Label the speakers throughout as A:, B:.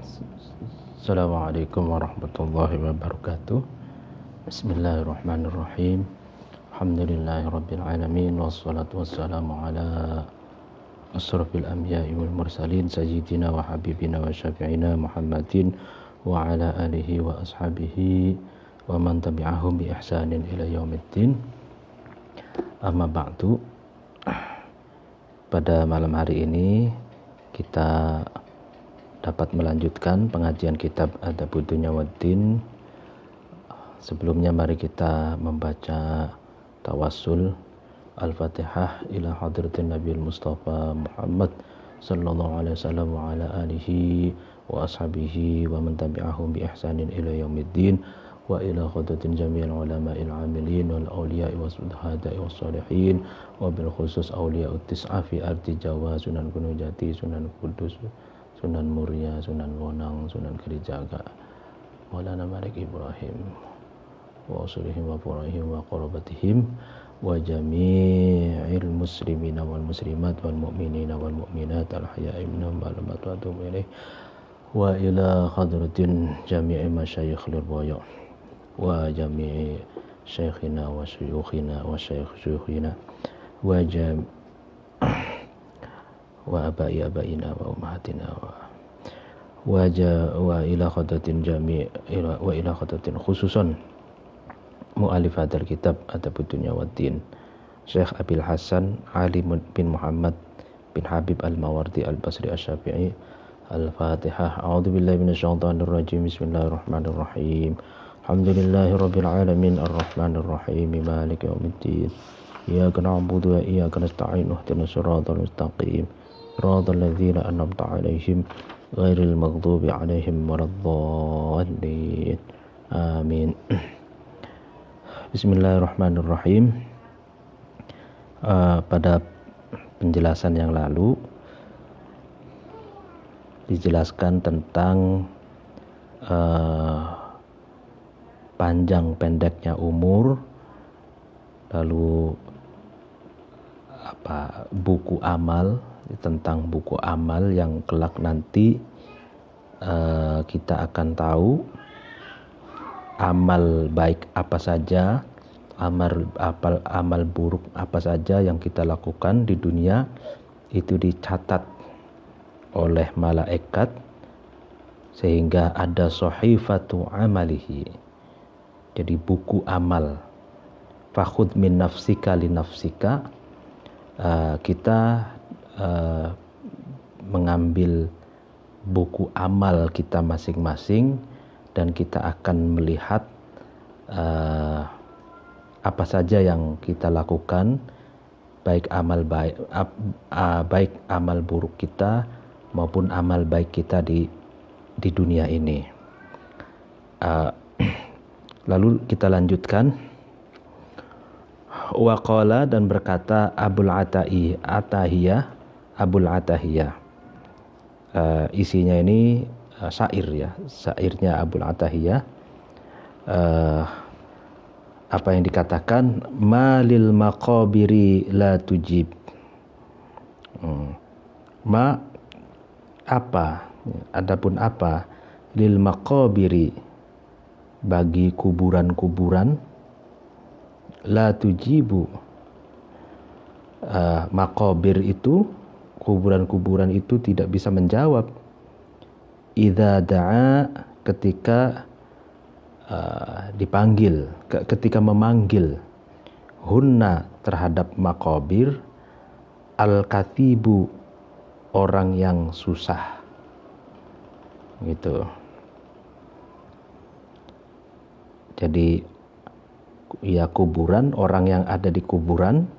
A: Assalamualaikum warahmatullahi wabarakatuh. Bismillahirrahmanirrahim. Alhamdulillahirabbil alamin wassalatu wassalamu ala asrofil anbiya'i wal mursalin sayyidina wa habibina wa syafi'ina Muhammadin wa ala alihi wa ashabihi wa man tabi'ahum bi ihsanin ila yaumiddin. Amma ba'du. Pada malam hari ini kita dapat melanjutkan pengajian kitab Adabud Dunya Waddin. Sebelumnya mari kita membaca tawassul Al-Fatihah ila hadratin Nabiul Mustafa Muhammad sallallahu alaihi wasallam wa ala alihi wa ashabihi wa man tabi'ahum bi ihsanin ila yaumiddin wa ila hadratin jami'il ulama'il amilin wal awliya'i was syuhada'i was sholihin wa bil khusus awliya'ut tis'a fi ardi Jawa, Sunan Gunung Jati, Sunan Kudus, Sunan Muria, Sunan Bonang, Sunan Kalijaga, Maulana Malik Ibrahim, wa usulihim wa furahim wa qarabatihim wa jami'il muslimina wal muslimat wal mu'minina wal mu'minat al ahya'i minhum wal amwat wa atubu ilaih wa ila hadratin jami'i masyayikh lirboyo wa jami'i syekhina wa syuyukhina wa syekh syuyukhina wa wa abai-abaina wa ummahatina wa ila khadatin jami' wa ila khadatin khususan mu'alif hadal kitab Adabud Dunya Waddin Syekh Abil Hasan Ali bin Muhammad bin Habib Al-Mawardi Al-Basri Asy-Syafi'i. Al-Fatihah. A'udzu billahi minasyaitonir rajim. Bismillahirrahmanirrahim. Alhamdulillahirabbil alamin arrahmanir rahim maliki yaumiddin. Iyyaka na'budu wa iyyaka nasta'in ihdinas siratal mustaqim صراط الذين أنعمت عليهم غير المغضوب عليهم ولا الضالين آمين. Bismillahirrahmanirrahim. Pada penjelasan yang lalu dijelaskan tentang panjang pendeknya umur, lalu buku amal, tentang buku amal yang kelak nanti kita akan tahu amal baik apa saja, amal buruk apa saja yang kita lakukan di dunia itu dicatat oleh malaikat sehingga ada sahifatu amalihi. Jadi buku amal. Fakhud min nafsika li nafsika. Kita mengambil buku amal kita masing-masing dan kita akan melihat apa saja yang kita lakukan, baik amal buruk kita maupun amal baik kita di dunia ini. Lalu kita lanjutkan. Waqala, dan berkata Abul Atahiyah. Isinya ini syair ya, syairnya Abul Atahiyah. Apa yang dikatakan, malil maqabiri la tujib. Ma apa, adapun apa, lil maqabiri bagi kuburan-kuburan, la tujibu. Maqabir itu, kuburan-kuburan itu tidak bisa menjawab. Idza da'a, ketika dipanggil, ketika memanggil, hunna, terhadap maqabir, al-katibu, orang yang susah. Gitu. Jadi ya kuburan, orang yang ada di kuburan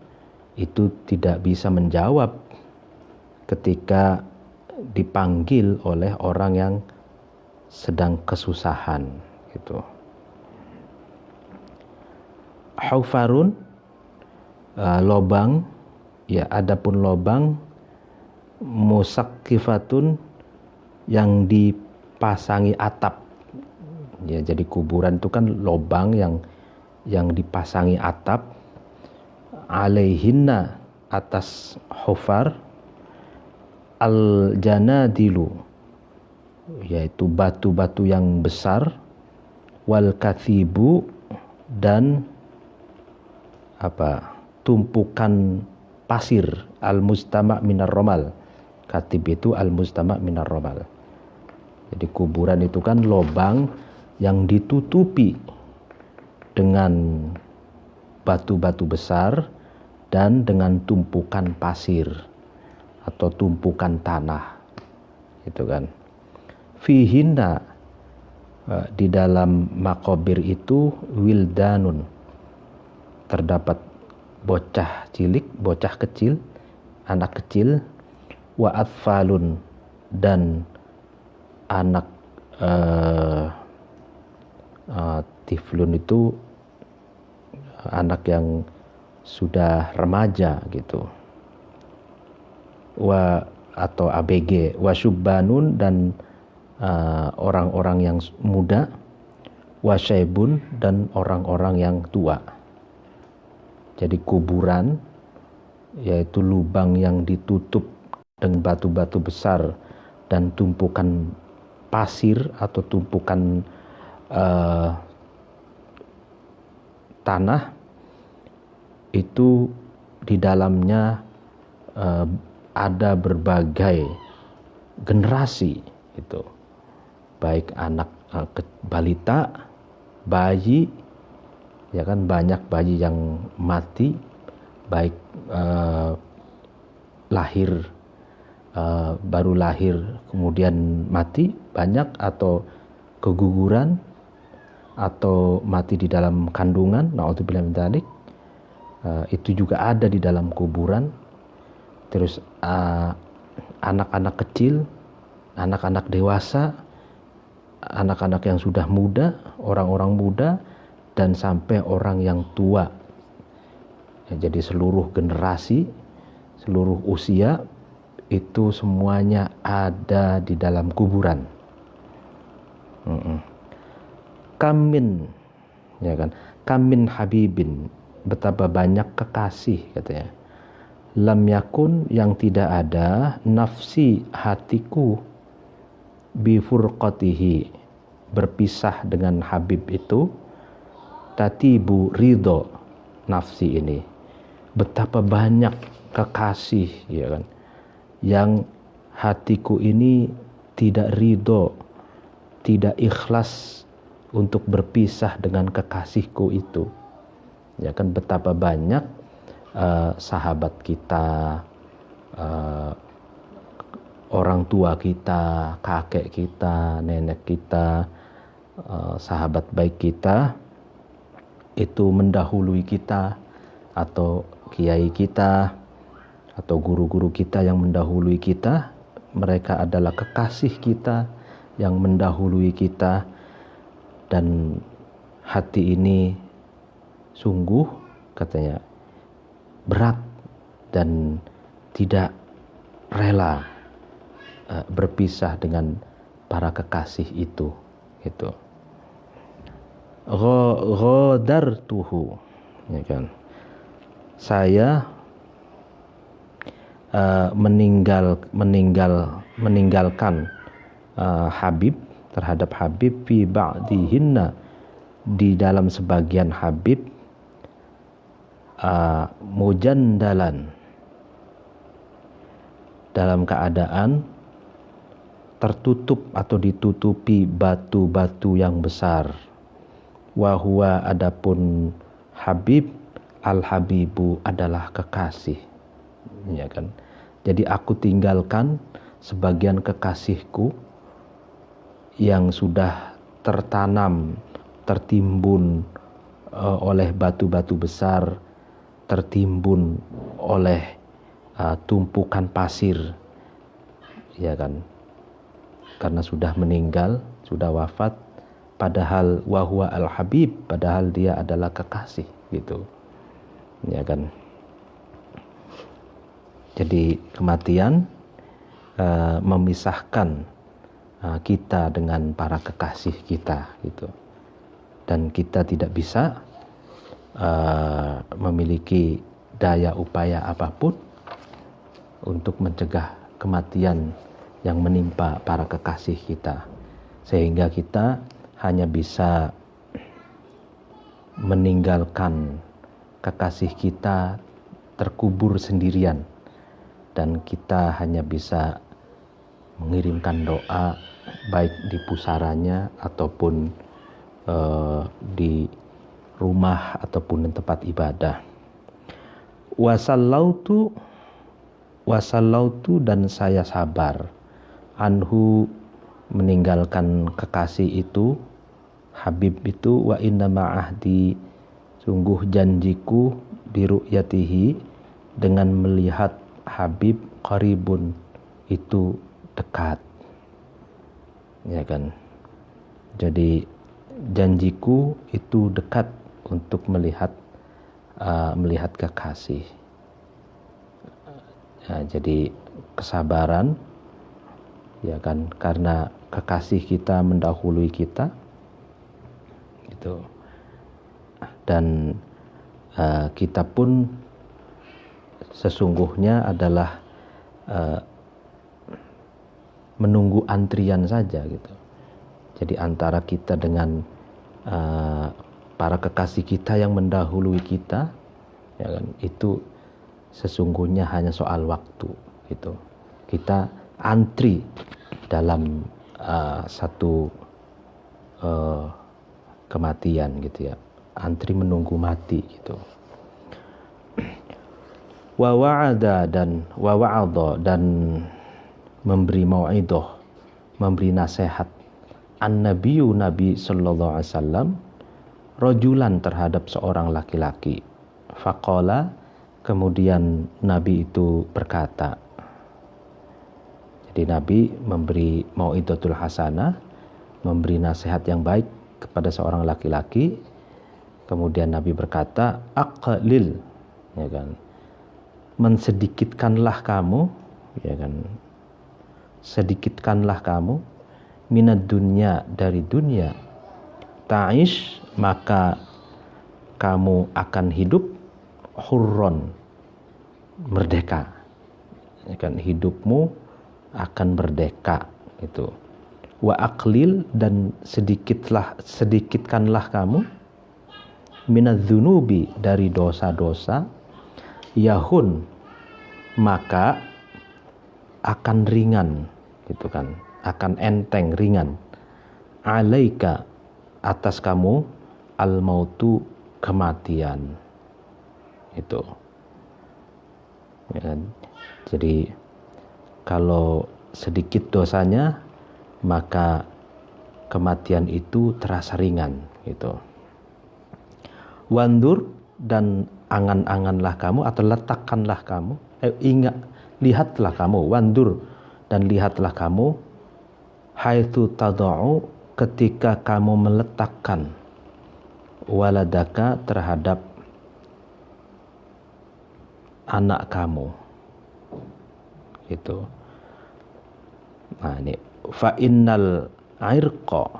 A: itu tidak bisa menjawab ketika dipanggil oleh orang yang sedang kesusahan gitu. Haufarun, lobang, ya adapun lobang, musakkifatun, yang dipasangi atap. Ya, jadi kuburan itu kan lobang yang dipasangi atap. Alaihinna, atas hufar, al janadilu, yaitu batu-batu yang besar, wal kathibu, dan tumpukan pasir, al mustama' minar romal. Katib itu al mustama' minar romal. Jadi kuburan itu kan lubang yang ditutupi dengan batu-batu besar dan dengan tumpukan pasir atau tumpukan tanah, gitu kan. Fihinna, di dalam makobir itu, wildanun, terdapat bocah cilik, bocah kecil, anak kecil, wa atfalun, dan anak tiflun itu anak yang sudah remaja gitu, atau ABG, wasyubbanun, dan orang-orang yang muda, wasyaibun, dan orang-orang yang tua. Jadi kuburan yaitu lubang yang ditutup dengan batu-batu besar dan tumpukan pasir atau tumpukan tanah, itu di dalamnya ada berbagai generasi, itu baik anak balita, bayi, ya kan, banyak bayi yang mati, baik baru lahir kemudian mati banyak, atau keguguran, atau mati di dalam kandungan, na'udzubillah min dzalik. Itu juga ada di dalam kuburan. Terus anak-anak kecil, anak-anak dewasa, anak-anak yang sudah muda, orang-orang muda, dan sampai orang yang tua. Ya, jadi seluruh generasi, seluruh usia itu semuanya ada di dalam kuburan. Kamin, ya kan, kamin habibin, betapa banyak kekasih, katanya. Lam yakun, yang tidak ada, nafsi, hatiku, bifurqatihi, berpisah dengan Habib itu, tatibu ridho, nafsi ini, betapa banyak kekasih, ya kan, yang hatiku ini tidak ridho, tidak ikhlas untuk berpisah dengan kekasihku itu. Ya kan, betapa banyak sahabat kita, orang tua kita, kakek kita, nenek kita, sahabat baik kita itu mendahului kita, atau kiai kita, atau guru-guru kita yang mendahului kita. Mereka adalah kekasih kita yang mendahului kita, dan hati ini sungguh, katanya, berat dan tidak rela berpisah dengan para kekasih itu, gitu. Ghadartuhu, ya kan, saya meninggalkan Habib, terhadap Habib, fi ba'dihinna, di dalam sebagian Habib, mujandalan, dalam keadaan tertutup atau ditutupi batu-batu yang besar. Wahwa, adapun Habib, al-Habibu, adalah kekasih, ya kan. Jadi aku tinggalkan sebagian kekasihku yang sudah tertanam, tertimbun oleh batu-batu besar, tertimbun oleh tumpukan pasir, ya kan, karena sudah meninggal, sudah wafat, padahal wahwa al-Habib, padahal dia adalah kekasih, gitu, ya kan. Jadi kematian memisahkan kita dengan para kekasih kita, gitu, dan kita tidak bisa memiliki daya upaya apapun untuk mencegah kematian yang menimpa para kekasih kita, sehingga kita hanya bisa meninggalkan kekasih kita terkubur sendirian, dan kita hanya bisa mengirimkan doa baik di pusaranya ataupun di rumah ataupun di tempat ibadah. Wasallautu dan saya sabar anhu meninggalkan kekasih itu, Habib itu, wa inna ma'ahdi sungguh janjiku biru'yatihi dengan melihat Habib qaribun itu dekat, ya kan. Jadi janjiku itu dekat untuk melihat kekasih. Nah, jadi kesabaran, ya kan, karena kekasih kita mendahului kita gitu. Dan kita pun sesungguhnya adalah menunggu antrian saja gitu. Jadi antara kita dengan para kekasih kita yang mendahului kita, ya kan, itu sesungguhnya hanya soal waktu gitu. Kita antri dalam satu kematian gitu ya, antri menunggu mati gitu. Wa wa'ada dan memberi mau'idah, memberi nasihat an-nabiyyu Nabi sallallahu alaihi wasallam rajulan terhadap seorang laki-laki. Faqala, kemudian Nabi itu berkata. Jadi Nabi memberi mau'idatul hasanah, memberi nasihat yang baik kepada seorang laki-laki. Kemudian Nabi berkata, aqlil, ya kan, mensedikitkanlah kamu, ya kan, sedikitkanlah kamu minad dunya, dari dunia, ta'ish, maka kamu akan hidup hurron, merdeka, ya kan, hidupmu akan merdeka gitu. Wa aqlil, dan sedikitkanlah kamu minadzunubi, dari dosa-dosa, yahun, maka akan ringan gitu kan, akan enteng, ringan, alaika, atas kamu, al mautu, kematian itu, ya kan? Jadi kalau sedikit dosanya, maka kematian itu terasa ringan gitu. Wandur, dan angan-anganlah kamu atau letakkanlah kamu, lihatlah kamu, wandur, dan lihatlah kamu, haitsu tad'u, ketika kamu meletakkan, waladaka, terhadap anak kamu gitu. Nah ini, fa innal irqa,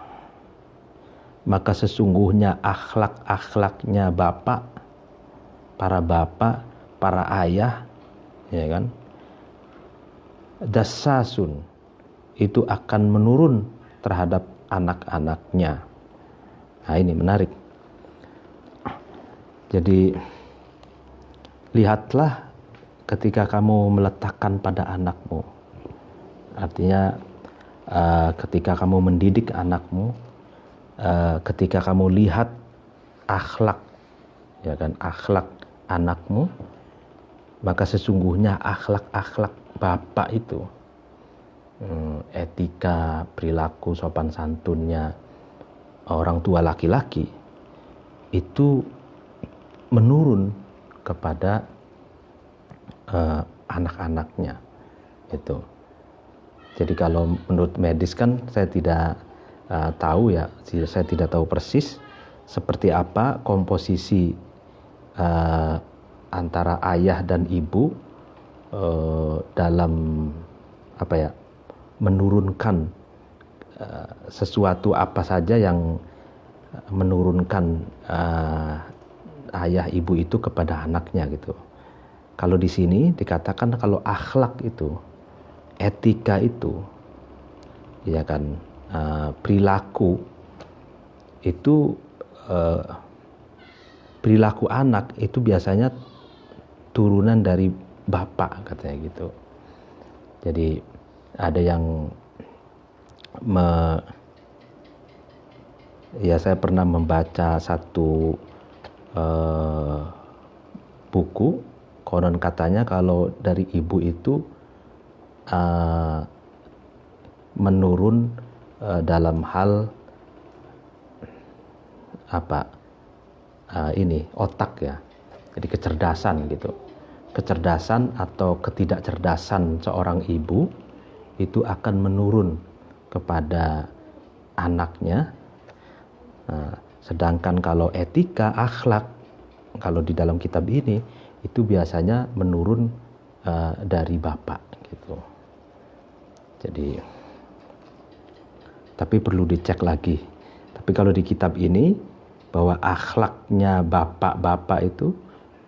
A: maka sesungguhnya akhlak-akhlaknya para bapak, para ayah, ya kan, dassasun, itu akan menurun terhadap anak-anaknya. Nah ini menarik. Jadi lihatlah ketika kamu meletakkan pada anakmu, artinya ketika kamu mendidik anakmu, ketika kamu lihat akhlak, ya kan, akhlak anakmu, maka sesungguhnya akhlak-akhlak bapak itu, etika, perilaku, sopan santunnya orang tua laki-laki itu menurun kepada anak-anaknya itu. Jadi kalau menurut medis kan saya tidak tahu ya, saya tidak tahu persis seperti apa komposisi antara ayah dan ibu dalam apa ya, menurunkan sesuatu apa saja yang menurunkan ayah ibu itu kepada anaknya gitu. Kalau di sini dikatakan kalau akhlak itu, etika itu, ya kan, perilaku itu, perilaku anak itu biasanya turunan dari bapak, katanya gitu. Jadi ada yang saya pernah membaca satu buku, konon katanya kalau dari ibu itu menurun dalam hal otak ya, jadi kecerdasan gitu. Kecerdasan atau ketidakcerdasan seorang ibu itu akan menurun kepada anaknya. Sedangkan kalau etika, akhlak, kalau di dalam kitab ini itu biasanya menurun dari bapak gitu. Jadi, tapi perlu dicek lagi. Tapi kalau di kitab ini bahwa akhlaknya bapak-bapak itu,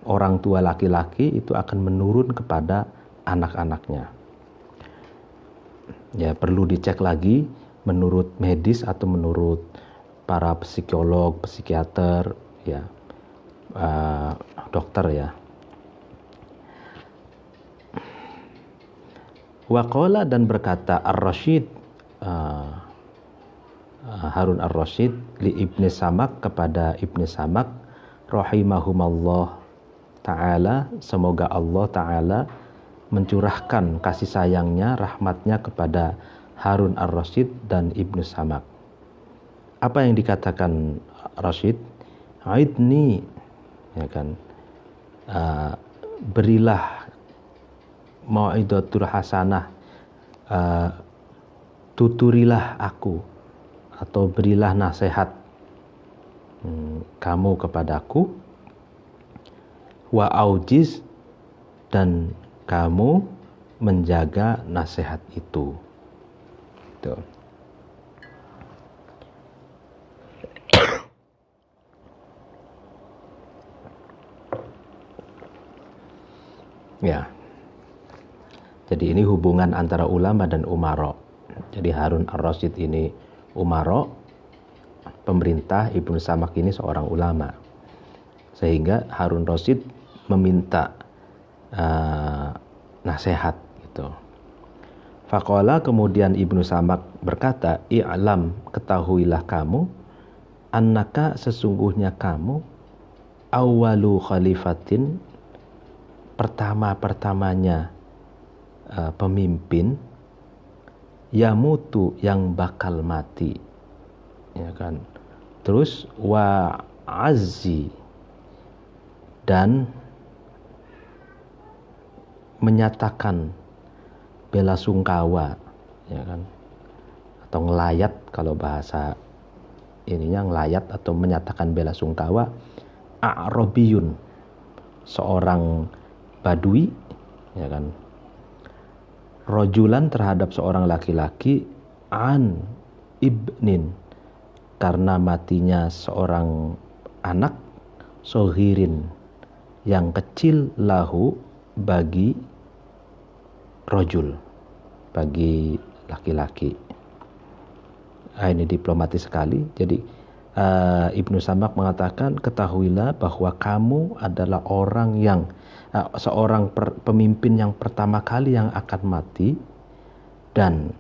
A: orang tua laki-laki itu akan menurun kepada anak-anaknya. Ya, perlu dicek lagi menurut medis atau menurut para psikolog, psikiater, ya, dokter ya. Waqala, dan berkata Ar-Rasyid, Harun Ar-Rasyid, li Ibni Samak, kepada Ibni Samak, rahimahumallah ta'ala, semoga Allah ta'ala mencurahkan kasih sayangnya, rahmatnya kepada Harun Ar-Rasyid dan Ibnu Samak. Apa yang dikatakan Rasyid? Aidni, ya kan, berilah mau'idatul hasanah, tuturilah aku atau berilah nasihat kamu kepadaku, wa aujiz, dan kamu menjaga nasihat itu. Tuh. Ya. Jadi ini hubungan antara ulama dan umara. Jadi Harun Ar-Rasyid ini umara, pemerintah, Ibnu Samak ini seorang ulama. Sehingga Harun Rasyid meminta nasihat gitu. Faqala, kemudian Ibnu Samak berkata, i'lam, ketahuilah kamu, annaka, sesungguhnya kamu, awwalu khalifatin, pertama-pertamanya pemimpin, yamutu, yang bakal mati, ya kan. Terus wa azzi, dan menyatakan bela sungkawa, ya kan, atau ngelayat, kalau bahasa ininya ngelayat atau menyatakan bela sungkawa, a'rabiyun, seorang badui, ya kan, rojulan, terhadap seorang laki-laki, an ibnin, karena matinya seorang anak, sohirin, yang kecil, lahu, bagi rojul, bagi laki-laki. Ini diplomatis sekali. Jadi Ibnu Samak mengatakan, ketahuilah bahwa kamu adalah orang yang seorang pemimpin yang pertama kali yang akan mati, dan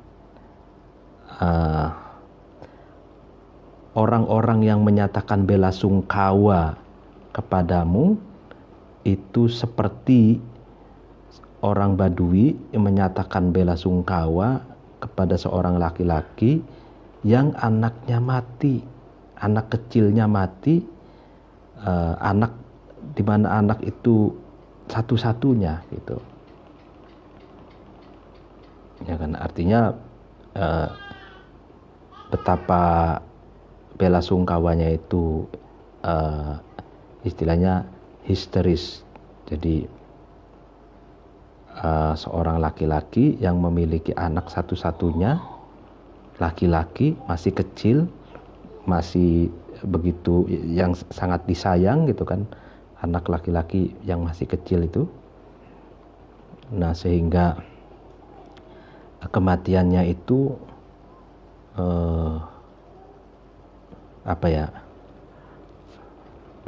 A: orang-orang yang menyatakan bela sungkawa kepadamu itu seperti orang badui yang menyatakan bela sungkawa kepada seorang laki-laki yang anaknya mati, anak kecilnya mati, anak di mana anak itu satu-satunya gitu. Ya kan, artinya betapa bela sungkawanya itu istilahnya histeris. Jadi seorang laki-laki yang memiliki anak satu-satunya, laki-laki masih kecil, masih begitu, yang sangat disayang gitu kan, anak laki-laki yang masih kecil itu. Nah, sehingga kematiannya itu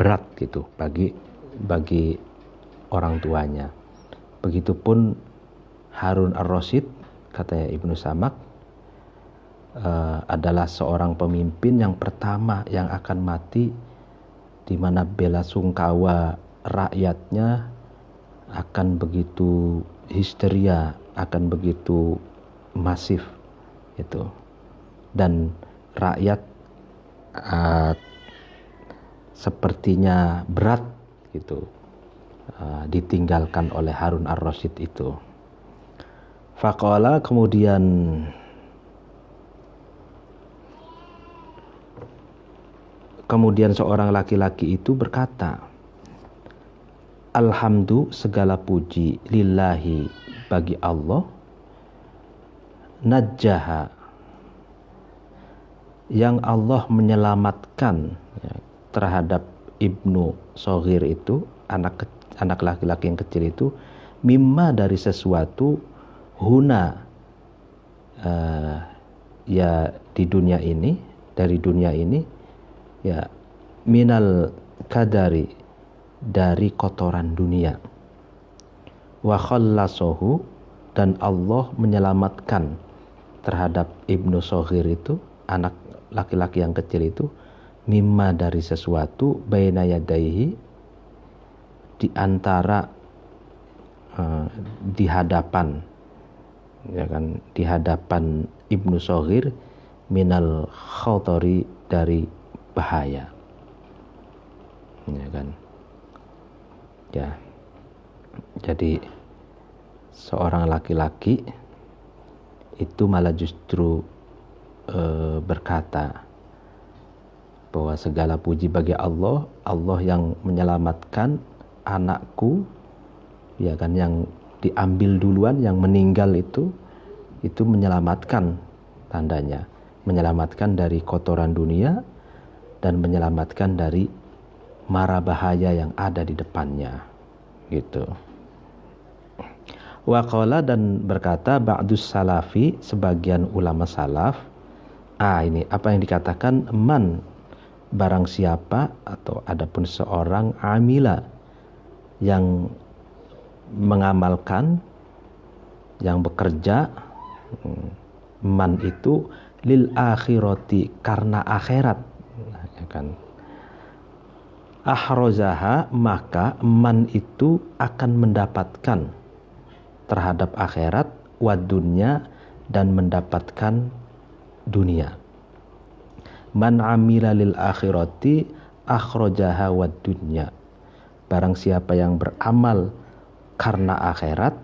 A: berat gitu bagi orang tuanya. Begitupun Harun ar-Rasyid, katanya Ibnu Samak, adalah seorang pemimpin yang pertama yang akan mati, di mana bela sungkawa rakyatnya akan begitu histeria, akan begitu masif itu, dan rakyat sepertinya berat gitu ditinggalkan oleh Harun ar-Rasyid itu. Faqala, kemudian seorang laki-laki itu berkata, alhamdu, segala puji, lillahi, bagi Allah, najjaha, yang Allah menyelamatkan terhadap Ibnu Shaghir itu, anak laki-laki yang kecil itu, mimma, dari sesuatu, huna, ya di dunia ini, dari dunia ini, ya minal kadari, dari kotoran dunia, wa khallasohu, dan Allah menyelamatkan terhadap Ibnu Shaghir itu, anak laki-laki yang kecil itu, mimma, dari sesuatu, baina yadaihi, di antara di hadapan, ya kan, di hadapan Ibnu Shaghir, minal khautari, dari bahaya, ya kan. Ya, jadi seorang laki-laki itu malah justru berkata bahwa segala puji bagi Allah, Allah yang menyelamatkan anakku, ya kan, yang diambil duluan, yang meninggal itu menyelamatkan, tandanya menyelamatkan dari kotoran dunia dan menyelamatkan dari mara bahaya yang ada di depannya, gitu. Wa qala, dan berkata ba'dus salafi, sebagian ulama salaf, ini apa yang dikatakan, man, barang siapa, atau adapun seorang, amila, yang mengamalkan, yang bekerja, man itu lil akhirati, karena akhirat, ya kan. Ahrozaha, maka man itu akan mendapatkan terhadap akhirat, wadunya, dan mendapatkan dunia. Man amila lil akhirati akhrojaha wadunya, barang siapa yang beramal karena akhirat,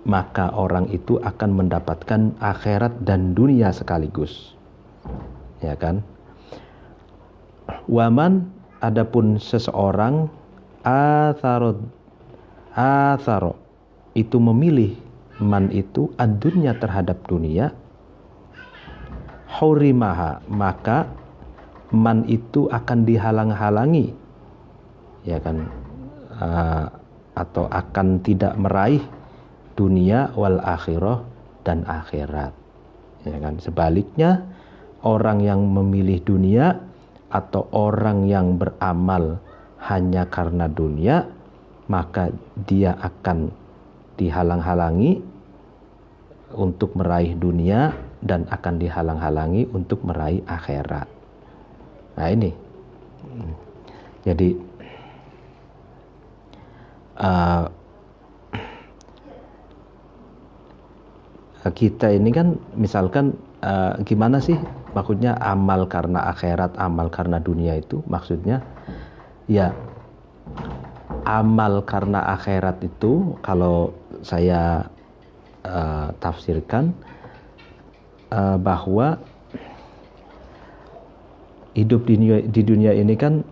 A: maka orang itu akan mendapatkan akhirat dan dunia sekaligus, ya kan. Waman, adapun seseorang, atharo, itu memilih, man itu, ad-dunya, terhadap dunia, hurimaha, maka man itu akan dihalang-halangi, ya kan, atau akan tidak meraih dunia, wal akhirah, dan akhirat, ya kan. Sebaliknya, orang yang memilih dunia atau orang yang beramal hanya karena dunia, maka dia akan dihalang-halangi untuk meraih dunia dan akan dihalang-halangi untuk meraih akhirat. Nah ini, jadi kita ini kan misalkan gimana sih maksudnya amal karena akhirat, amal karena dunia itu? Maksudnya ya, amal karena akhirat itu kalau saya tafsirkan bahwa hidup di dunia ini kan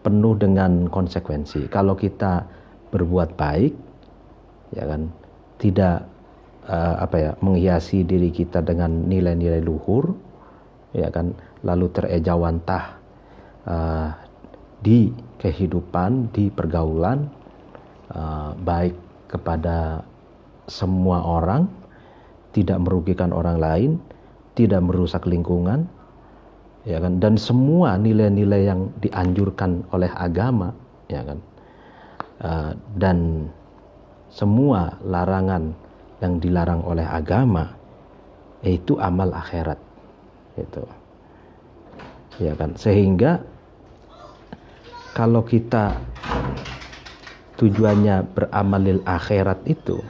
A: penuh dengan konsekuensi. Kalau kita berbuat baik, ya kan, tidak menghiasi diri kita dengan nilai-nilai luhur, ya kan, lalu terejawantah di kehidupan, di pergaulan, baik kepada semua orang, tidak merugikan orang lain, tidak merusak lingkungan, ya kan, dan semua nilai-nilai yang dianjurkan oleh agama, ya kan, dan semua larangan yang dilarang oleh agama itu amal akhirat, gitu, ya kan. Sehingga kalau kita tujuannya beramalil akhirat itu,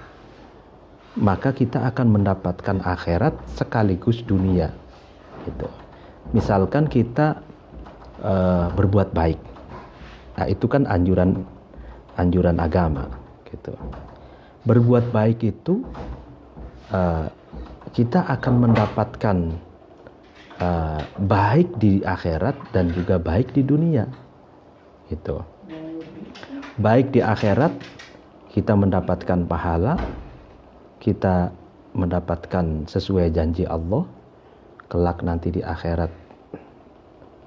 A: maka kita akan mendapatkan akhirat sekaligus dunia, gitu. Misalkan kita berbuat baik, nah itu kan anjuran agama, gitu. Berbuat baik itu kita akan mendapatkan baik di akhirat dan juga baik di dunia, gitu. Baik di akhirat kita mendapatkan pahala, kita mendapatkan sesuai janji Allah kelak nanti di akhirat,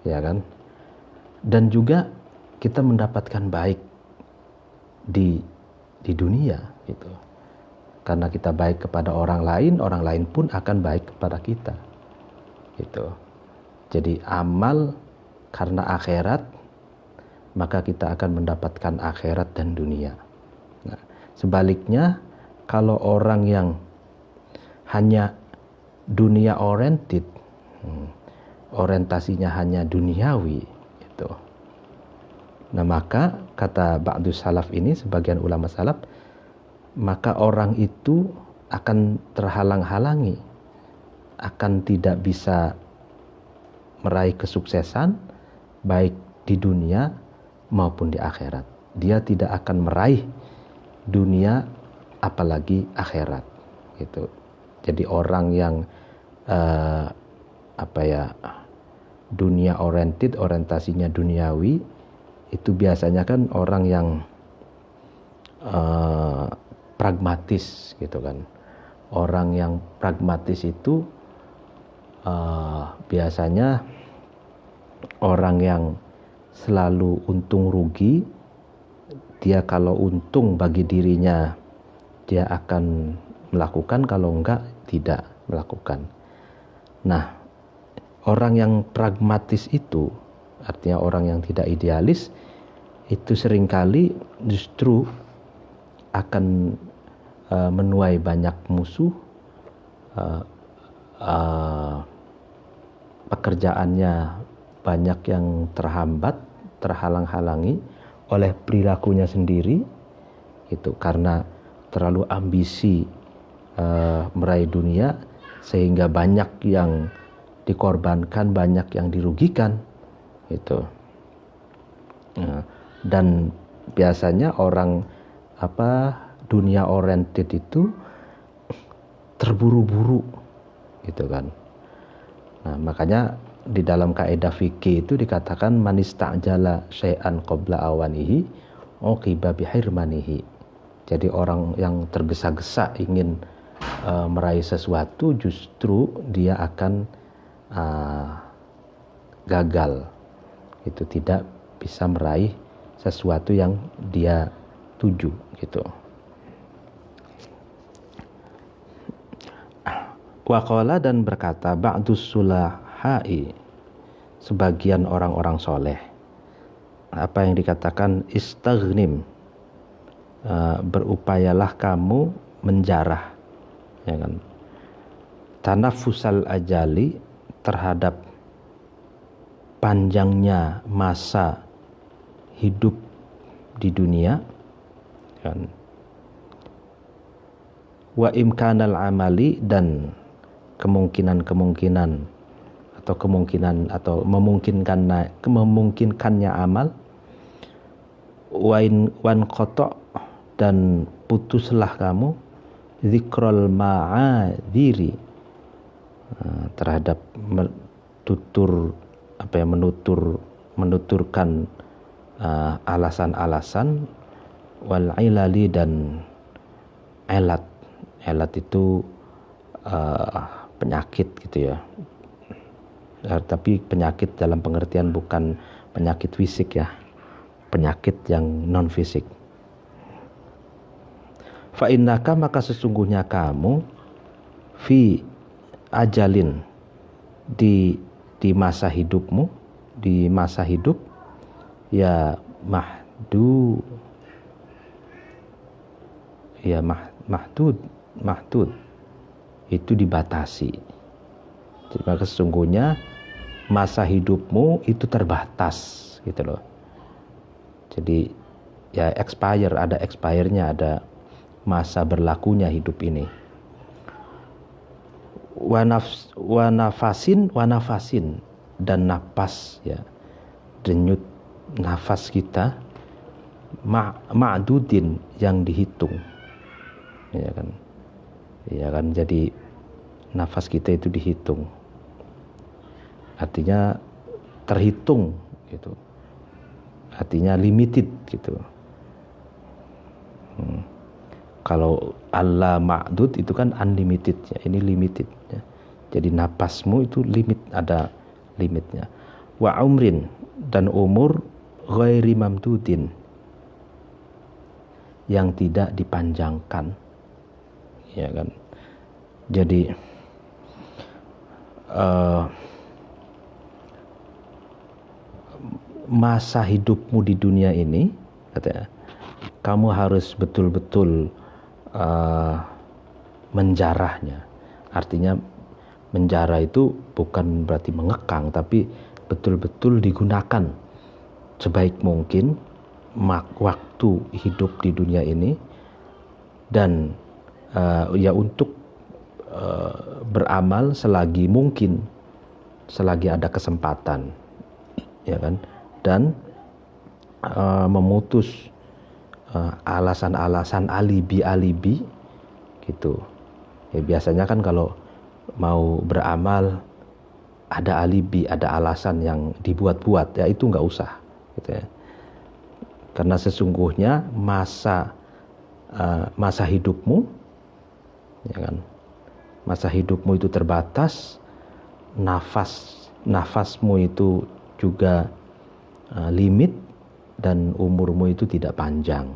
A: ya kan. Dan juga kita mendapatkan baik di dunia, gitu. Karena kita baik kepada orang lain pun akan baik kepada kita, gitu. Jadi amal karena akhirat, maka kita akan mendapatkan akhirat dan dunia. Nah, sebaliknya kalau orang yang hanya dunia oriented, orientasinya hanya duniawi, gitu. Nah, maka kata ba'du salaf ini, sebagian ulama salaf, maka orang itu akan terhalang-halangi, akan tidak bisa meraih kesuksesan baik di dunia maupun di akhirat. Dia tidak akan meraih dunia apalagi akhirat, gitu. Jadi orang yang dunia oriented, orientasinya duniawi, itu biasanya kan orang yang pragmatis, gitu kan. Orang yang pragmatis itu biasanya orang yang selalu untung rugi. Dia kalau untung bagi dirinya dia akan melakukan, kalau enggak tidak melakukan. Nah, orang yang pragmatis itu, artinya orang yang tidak idealis, itu seringkali justru akan menuai banyak musuh, pekerjaannya banyak yang terhambat, terhalang-halangi oleh perilakunya sendiri, gitu, karena terlalu ambisi meraih dunia, sehingga banyak yang dikorbankan, banyak yang dirugikan, gitu. Dan biasanya orang dunia oriented itu terburu-buru, gitu kan. Nah, makanya di dalam kaidah fikih itu dikatakan man ista'jala syai'an qabla awanihi uqiba bihirmanihi. Jadi orang yang tergesa-gesa ingin meraih sesuatu, justru dia akan gagal. Itu tidak bisa meraih sesuatu yang dia tuju, gitu. Waqala, dan berkata ba'dus sulahai, sebagian orang-orang soleh, apa yang dikatakan istaghnim, berupayalah kamu menjarah, ya kan, tanafusal ajali, terhadap panjangnya masa hidup di dunia, kan. Wa imkanal amali, dan kemungkinan atau memungkinkannya amal. Wan kotok, dan putuslah kamu zikrul ma'adhiri, terhadap menuturkan alasan-alasan, wal ilali, dan elat itu penyakit, gitu ya. Tapi penyakit dalam pengertian bukan penyakit fisik, ya, penyakit yang non fisik. Fa innaka, maka sesungguhnya kamu, fi ajalin, di di masa hidupmu, di masa hidup ya mahdud itu dibatasi. Jadi maka sesungguhnya masa hidupmu itu terbatas gitu loh. Jadi ya ada expire-nya, ada masa berlakunya hidup ini. Wanafasin dan napas ya, denyut nafas kita ma'dudin yang dihitung, ya kan, jadi nafas kita itu dihitung, artinya terhitung gitu, artinya limited gitu. Kalau Allah ma'dud itu kan unlimited ya, ini limited ya. Jadi napasmu itu limit, ada limitnya. Wa umrin, dan umur ghairi mamdudin, yang tidak dipanjangkan, ya kan. Jadi masa hidupmu di dunia ini, katanya, kamu harus betul-betul menjarahnya. Artinya menjarah itu bukan berarti mengekang, tapi betul-betul digunakan sebaik mungkin waktu hidup di dunia ini, dan ya untuk beramal selagi mungkin, selagi ada kesempatan, ya kan, dan memutus alasan-alasan alibi gitu. Ya biasanya kan kalau mau beramal ada alibi, ada alasan yang dibuat-buat, ya itu nggak usah gitu ya. Karena sesungguhnya masa hidupmu, ya kan, masa hidupmu itu terbatas, nafasmu itu juga limit, dan umurmu itu tidak panjang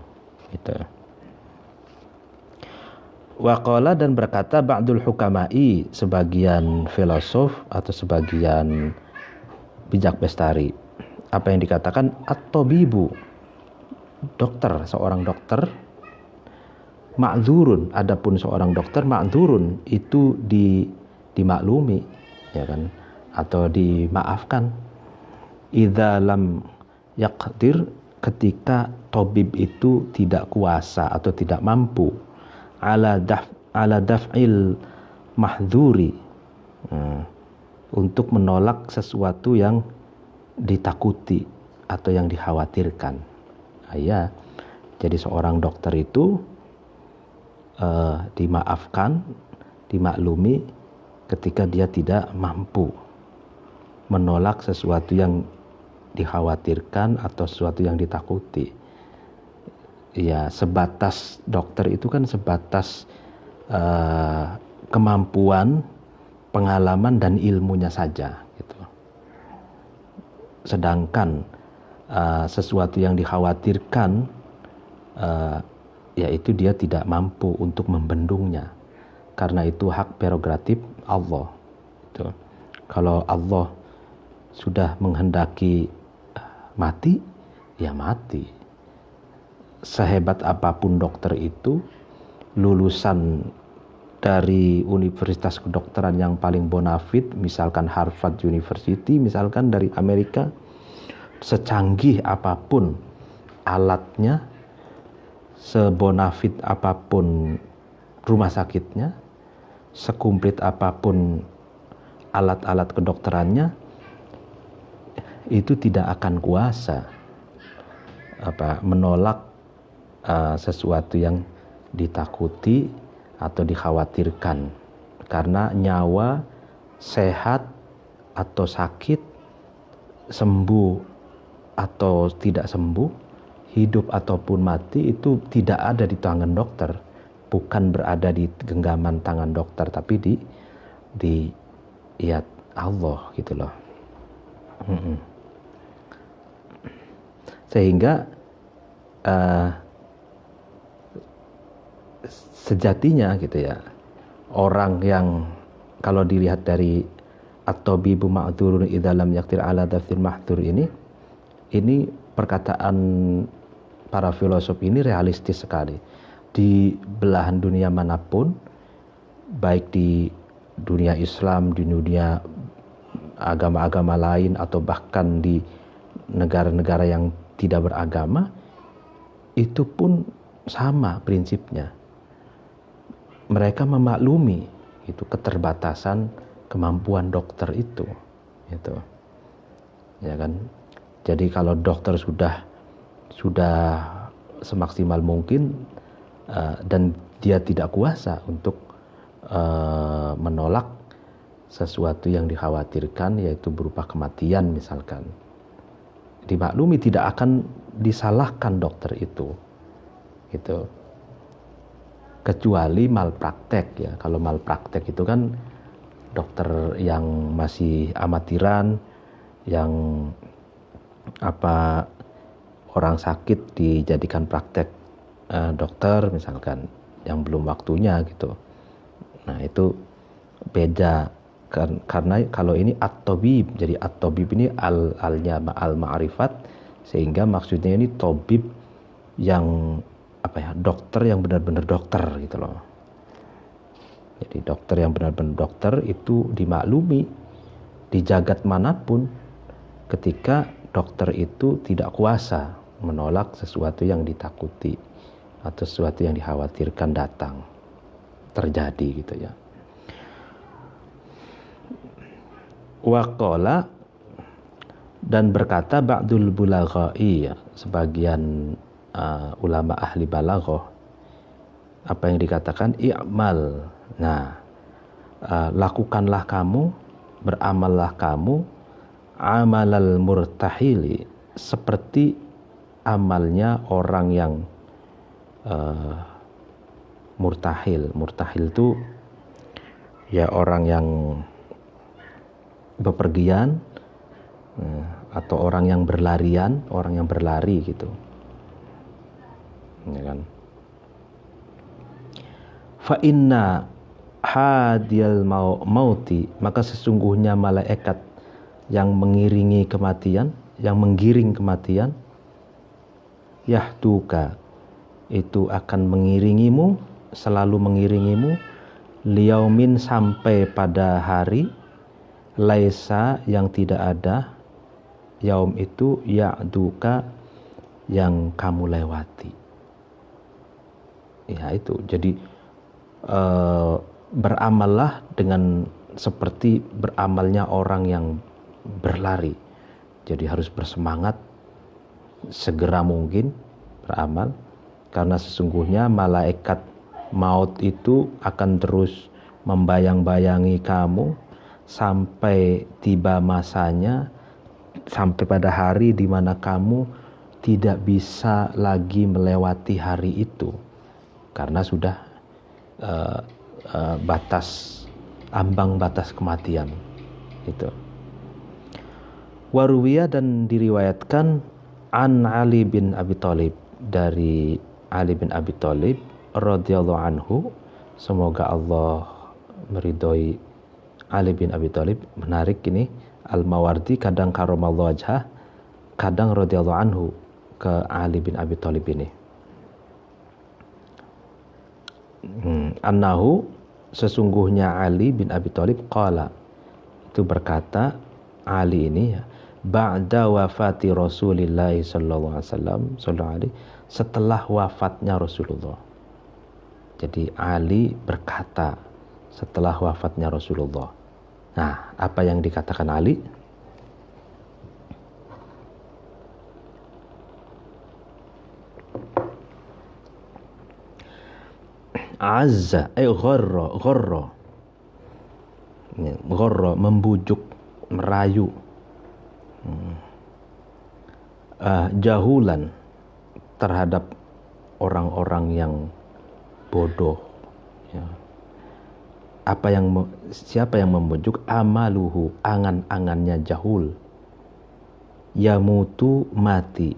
A: gitu. Waqala, dan berkata ba'dul hukama'i, sebagian filosof atau sebagian bijak bestari, apa yang dikatakan at-tabibu, dokter, seorang dokter, ma'dzurun, adapun seorang dokter ma'dzurun itu dimaklumi, ya kan, atau dimaafkan, idza lam yaqdir, ketika tabib itu tidak kuasa atau tidak mampu, ala daf'il mahdzuri, untuk menolak sesuatu yang ditakuti atau yang dikhawatirkan. Ya, jadi seorang dokter itu dimaafkan, dimaklumi ketika dia tidak mampu menolak sesuatu yang dikhawatirkan atau sesuatu yang ditakuti. Ya, sebatas dokter itu kan sebatas kemampuan, pengalaman dan ilmunya saja gitu. Sedangkan sesuatu yang dikhawatirkan, yaitu dia tidak mampu untuk membendungnya, karena itu hak prerogatif Allah gitu. Kalau Allah sudah menghendaki mati, ya mati. Sehebat apapun dokter itu, lulusan dari universitas kedokteran yang paling bonafit, misalkan Harvard University, misalkan dari Amerika, secanggih apapun alatnya, sebonafit apapun rumah sakitnya, sekumplit apapun alat-alat kedokterannya, itu tidak akan kuasa menolak sesuatu yang ditakuti atau dikhawatirkan, karena nyawa, sehat atau sakit, sembuh atau tidak sembuh, hidup ataupun mati, itu tidak ada di tangan dokter, bukan berada di genggaman tangan dokter, tapi di ya Allah gitu loh. Sehingga sejatinya gitu ya, orang yang kalau dilihat dari at-tabibu ma'dzurun idza lam yaqdir ala daftil mahdzur ini perkataan para filosof ini realistis sekali. Di belahan dunia manapun, baik di dunia Islam, di dunia agama-agama lain, atau bahkan di negara-negara yang tidak beragama, itu pun sama prinsipnya. Mereka memaklumi itu keterbatasan kemampuan dokter itu, gitu. Ya kan? Jadi kalau dokter sudah semaksimal mungkin dan dia tidak kuasa untuk menolak sesuatu yang dikhawatirkan, yaitu berupa kematian misalkan, dimaklumi tidak akan disalahkan dokter itu, gitu. Kecuali malpraktek ya. Kalau malpraktek itu kan dokter yang masih amatiran, yang orang sakit dijadikan praktek dokter misalkan, yang belum waktunya gitu. Nah itu beda, karena kalau ini at-tabib, jadi at-tabib ini al-ma'rifat, sehingga maksudnya ini tabib yang dokter yang benar-benar dokter gitu loh. Jadi dokter yang benar-benar dokter itu dimaklumi di jagat manapun ketika dokter itu tidak kuasa menolak sesuatu yang ditakuti atau sesuatu yang dikhawatirkan datang terjadi gitu ya. Waqala, dan berkata ba'dul bulaghai, sebagian ulama ahli balaghah, apa yang dikatakan i'mal. Nah, lakukanlah kamu, beramallah kamu amalal murtahili, seperti amalnya orang yang murtahil. Murtahil itu ya orang yang bepergian, atau orang yang berlarian, orang yang berlari gitu. Ya kan? Fa inna hadiyal mauti, maka sesungguhnya malaikat yang mengiringi kematian, yang menggiring kematian, yahtuka, itu akan mengiringimu, selalu mengiringimu, liyaumin, sampai pada hari, laisa, yang tidak ada, yaum itu ya'duka, yang kamu lewati. Ya itu, jadi beramallah dengan seperti beramalnya orang yang berlari. Jadi harus bersemangat segera mungkin beramal, karena sesungguhnya malaikat maut itu akan terus membayang-bayangi kamu sampai tiba masanya, sampai pada hari di mana kamu tidak bisa lagi melewati hari itu, karena sudah ambang batas kematian itu. Waruwiya, dan diriwayatkan an Ali bin Abi Thalib, dari Ali bin Abi Thalib radhiyallahu anhu, semoga Allah meridhoi Ali bin Abi Thalib. Menarik ini, Al-Mawardi kadang karamallahu wajhah, kadang radhiyallahu anhu ke Ali bin Abi Thalib ini. Annahu, sesungguhnya Ali bin Abi Thalib, qala, itu berkata Ali ini ya, ba'da wafati Rasulillah sallallahu alaihi wasallam, setelah wafatnya Rasulullah. Jadi Ali berkata setelah wafatnya Rasulullah. Nah, apa yang dikatakan Ali? Azza gharra, membujuk, merayu. Jahulan, terhadap orang-orang yang bodoh ya. Siapa yang membujuk? Amaluhu, angan-angannya jahul. Yamutu, mati.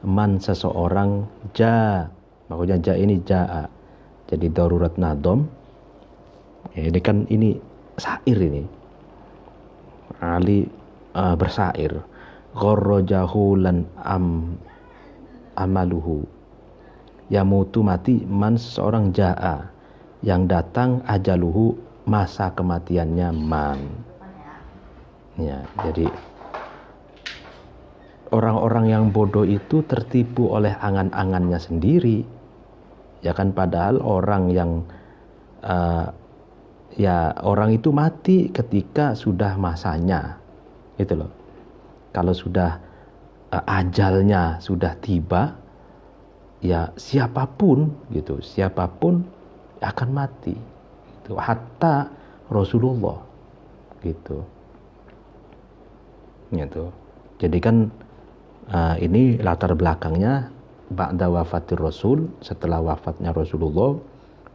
A: Man, seseorang, maksudnya ini jaa, jadi darurat nadom ya, ini kan ini syair ini Ali bersair, gharrajahu lan amaluhu, yamutu mati man seorang jaa yang datang ajaluhu masa kematiannya man. Ya, jadi orang-orang yang bodoh itu tertipu oleh angan-angannya sendiri. Ya kan, padahal orang yang orang itu mati ketika sudah masanya. Gitu loh. Kalau sudah ajalnya sudah tiba, ya siapapun akan mati. Gitu. Hatta Rasulullah gitu. Gitu. Jadi kan ini latar belakangnya ba'da wafatir Rasul, setelah wafatnya Rasulullah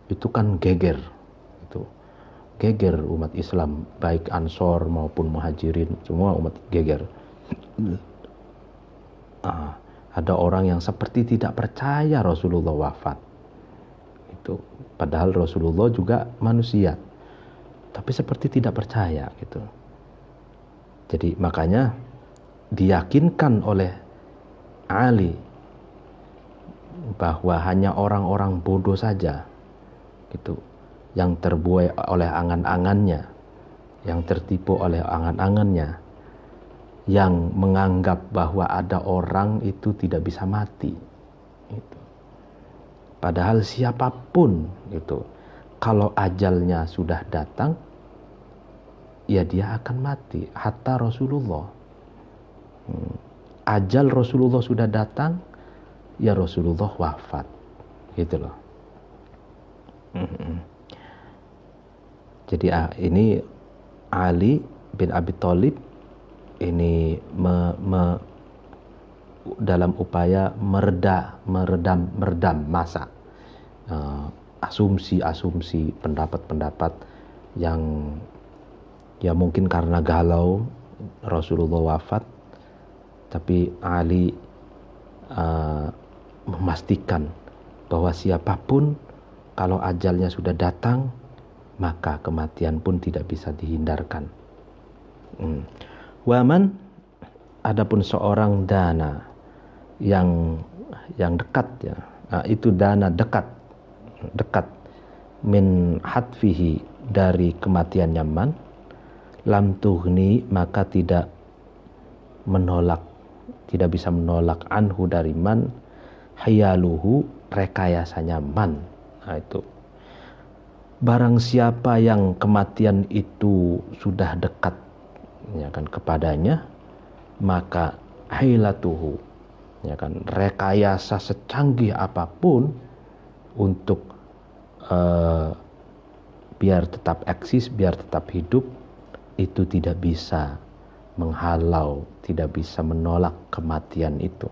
A: itu kan geger umat Islam, baik Ansor maupun Muhajirin, semua umat geger. Ada orang yang seperti tidak percaya Rasulullah wafat. Itu padahal Rasulullah juga manusia, tapi seperti tidak percaya gitu. Jadi makanya diyakinkan oleh Ali bahwa hanya orang-orang bodoh saja gitu yang terbuai oleh angan-angannya, yang tertipu oleh angan-angannya, yang menganggap bahwa ada orang itu tidak bisa mati gitu. Padahal siapapun itu kalau ajalnya sudah datang, ya dia akan mati. Hatta Rasulullah, ajal Rasulullah sudah datang, ya Rasulullah wafat gitu loh. Jadi ini Ali bin Abi Thalib ini dalam upaya meredam masa asumsi-asumsi, pendapat-pendapat yang ya mungkin karena galau Rasulullah wafat, tapi Ali memastikan bahwa siapapun kalau ajalnya sudah datang, maka kematian pun tidak bisa dihindarkan. Waman, adapun seorang dana yang dekat ya, itu dana dekat min hatfihi, dari kematian man, lam tughni, maka tidak bisa menolak anhu dari man, hayaluhu, rekayasanya man. Nah, itu barang siapa yang kematian itu sudah dekat ya kan kepadanya, maka hailatuhu, ya kan, rekayasa secanggih apapun untuk biar tetap eksis, biar tetap hidup, itu tidak bisa menghalau, tidak bisa menolak kematian itu.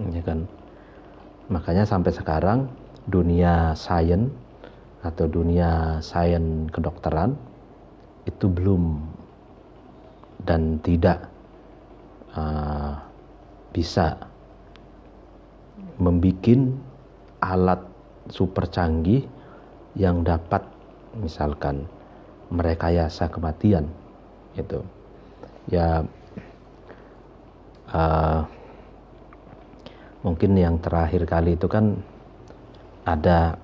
A: Ya kan? Makanya sampai sekarang dunia sains atau dunia sains kedokteran itu belum dan tidak bisa membuat alat super canggih yang dapat misalkan merekayasa kematian itu. Ya mungkin yang terakhir kali itu kan ada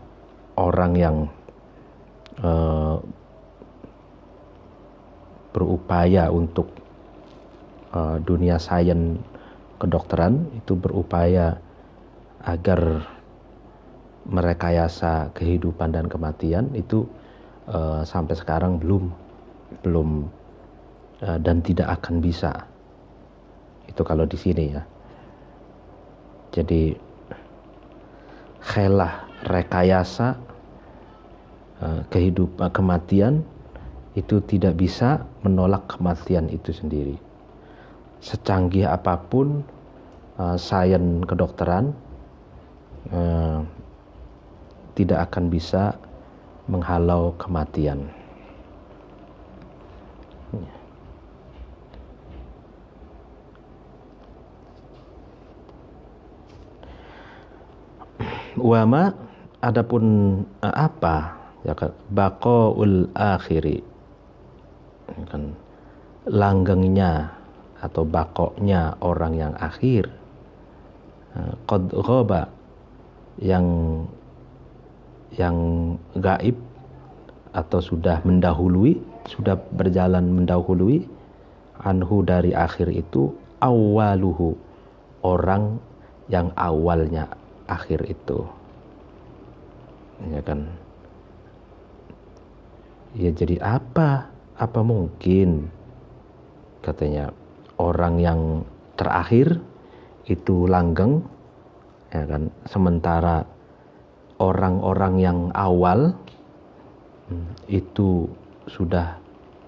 A: orang yang berupaya untuk dunia sains kedokteran itu berupaya agar merekayasa kehidupan dan kematian itu sampai sekarang belum dan tidak akan bisa. Itu kalau di sini ya. Jadi khelah, rekayasa kehidupan kematian itu tidak bisa menolak kematian itu sendiri. Secanggih apapun sains kedokteran tidak akan bisa menghalau kematian. Wama, adapun apa ya kan, baqaul akhiri, kan langgengnya atau bakoknya orang yang akhir, qad ghaba, yang gaib atau sudah mendahului, sudah berjalan mendahului, anhu dari akhir itu, awaluhu, orang yang awalnya akhir itu, ya kan. Ya jadi apa mungkin katanya orang yang terakhir itu langgeng, ya kan, sementara orang-orang yang awal itu sudah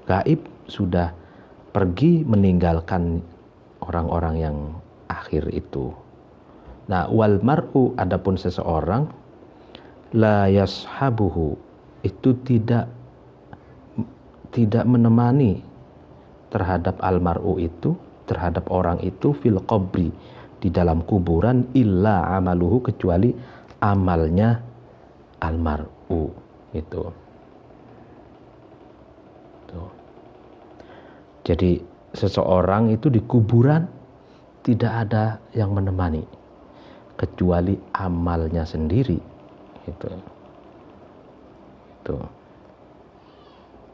A: gaib, sudah pergi meninggalkan orang-orang yang akhir itu. Nah, wal mar'u, adapun seseorang, la yashabuhu, itu tidak menemani terhadap almar'u itu, terhadap orang itu, fil qabri, di dalam kuburan, illa amaluhu, kecuali amalnya almar'u itu. Tuh. Jadi seseorang itu di kuburan tidak ada yang menemani kecuali amalnya sendiri itu.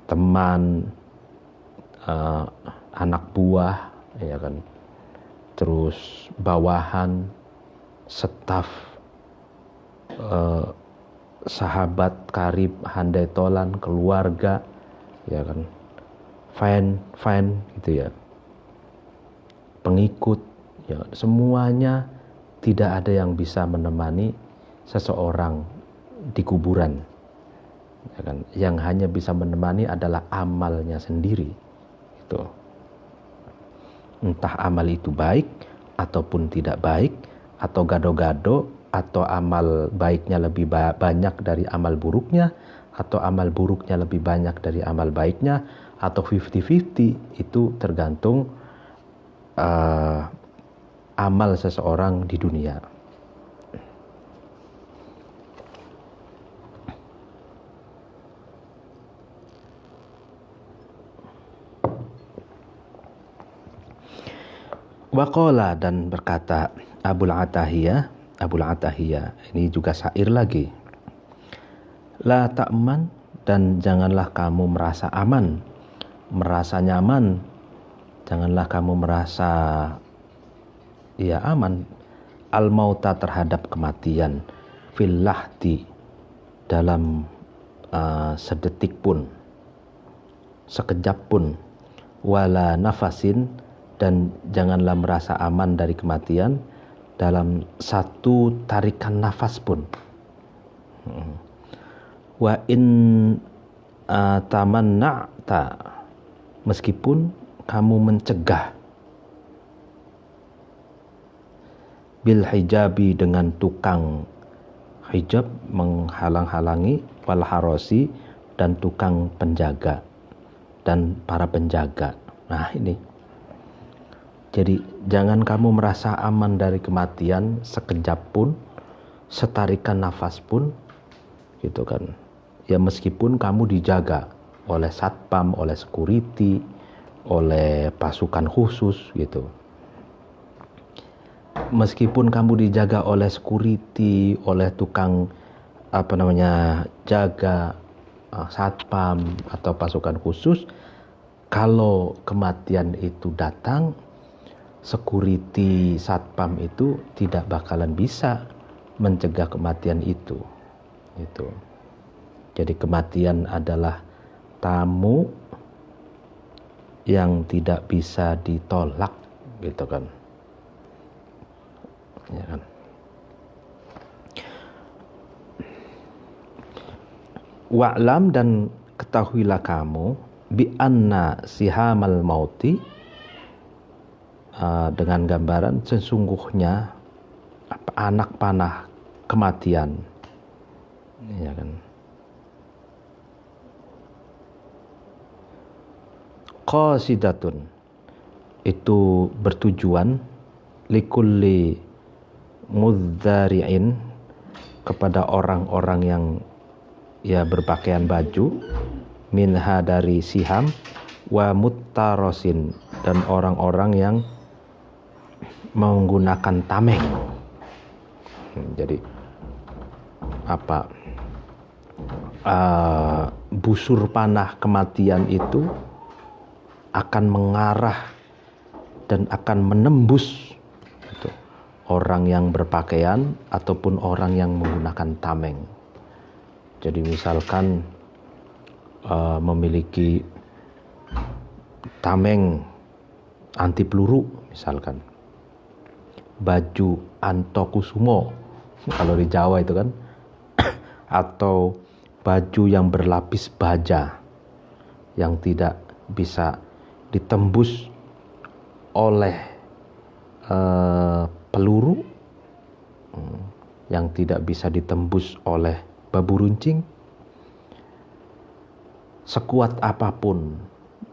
A: Teman, anak buah, ya kan, terus bawahan, staf, sahabat karib, handai tolan, keluarga, ya kan, fan gitu ya, pengikut, ya, semuanya tidak ada yang bisa menemani seseorang di kuburan, ya kan. Yang hanya bisa menemani adalah amalnya sendiri itu. Entah amal itu baik ataupun tidak baik, atau gado-gado, atau amal baiknya lebih banyak dari amal buruknya, atau amal buruknya lebih banyak dari amal baiknya, atau 50-50, itu tergantung amal seseorang di dunia. Waqala, dan berkata Abul Atahiyah, ini juga syair lagi. La ta'man, dan janganlah kamu merasa aman, merasa nyaman, janganlah kamu merasa ya aman, al-mauta, terhadap kematian, fil lahdi, dalam sedetik pun, sekejap pun, wala nafasin, dan janganlah merasa aman dari kematian dalam satu tarikan nafas pun. Wa in tamanna'ta, meskipun kamu mencegah, bil hijabi, dengan tukang hijab, menghalang-halangi, wal harosi, dan tukang penjaga dan para penjaga. Nah ini, jadi jangan kamu merasa aman dari kematian sekejap pun, setarikan nafas pun, gitu kan. Ya meskipun kamu dijaga oleh satpam, oleh security, oleh pasukan khusus gitu. Meskipun kamu dijaga oleh security, oleh tukang jaga, satpam atau pasukan khusus, kalau kematian itu datang, security, satpam itu tidak bakalan bisa mencegah kematian itu. Gitu. Jadi kematian adalah tamu yang tidak bisa ditolak, gitu kan. Ya kan. Wa'lam, dan ketahuilah kamu, bi anna sihamal mauti, dengan gambaran sesungguhnya anak panah kematian, ya kan. Qasidatun, itu bertujuan, likulli mudzari'in, kepada orang-orang yang ya berpakaian baju, minha, dari siham, wa muttarosin, dan orang-orang yang menggunakan tameng. Jadi busur panah kematian itu akan mengarah dan akan menembus gitu, orang yang berpakaian ataupun orang yang menggunakan tameng. Jadi misalkan memiliki tameng anti peluru, misalkan baju antokusumo kalau di Jawa itu kan, atau baju yang berlapis baja yang tidak bisa ditembus oleh peluru, yang tidak bisa ditembus oleh babu runcing. Sekuat apapun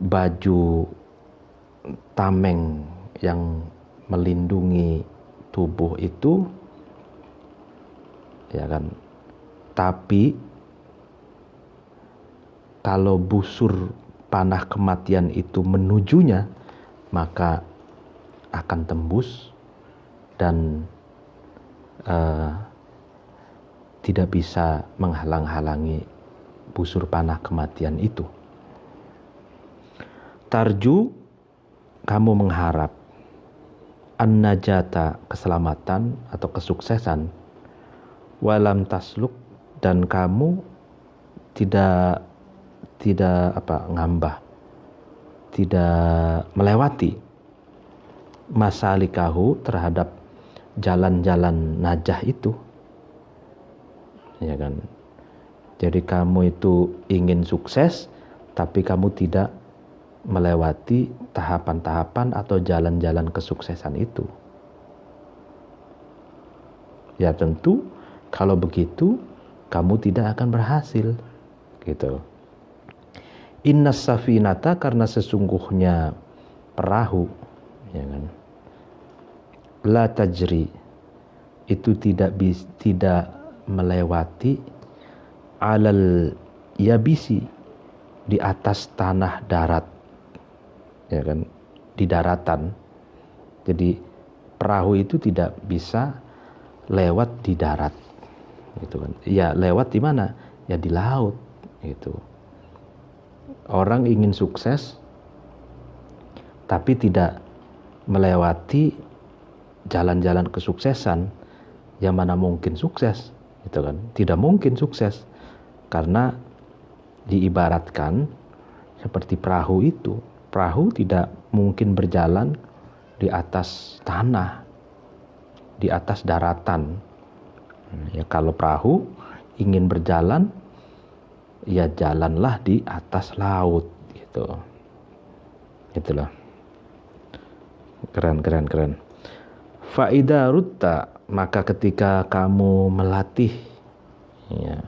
A: baju tameng yang melindungi tubuh itu, ya kan, tapi kalau busur panah kematian itu menujunya, maka akan tembus dan tidak bisa menghalang-halangi busur panah kematian itu. Tarju, kamu mengharap, an-najata, keselamatan atau kesuksesan, walam tasluk, dan kamu tidak ngambah, tidak melewati masalikahu, terhadap jalan-jalan najah itu, ya kan. Jadi kamu itu ingin sukses, tapi kamu tidak melewati tahapan-tahapan atau jalan-jalan kesuksesan itu. Ya tentu kalau begitu kamu tidak akan berhasil, gitu. Innas safinata, karena sesungguhnya perahu, ya kan, la tajri, itu tidak melewati alal yabisi, di atas tanah darat, ya kan, di daratan. Jadi perahu itu tidak bisa lewat di darat, gitu kan. Ya lewat di mana? Ya di laut, gitu. Orang ingin sukses tapi tidak melewati jalan-jalan kesuksesan, yang mana mungkin sukses, gitu kan. Tidak mungkin sukses, karena diibaratkan seperti perahu itu. Perahu tidak mungkin berjalan di atas tanah, di atas daratan. Ya kalau perahu ingin berjalan, ya jalanlah di atas laut, gitu. Itulah. Keren. Faida rutta, maka ketika kamu melatih, ya,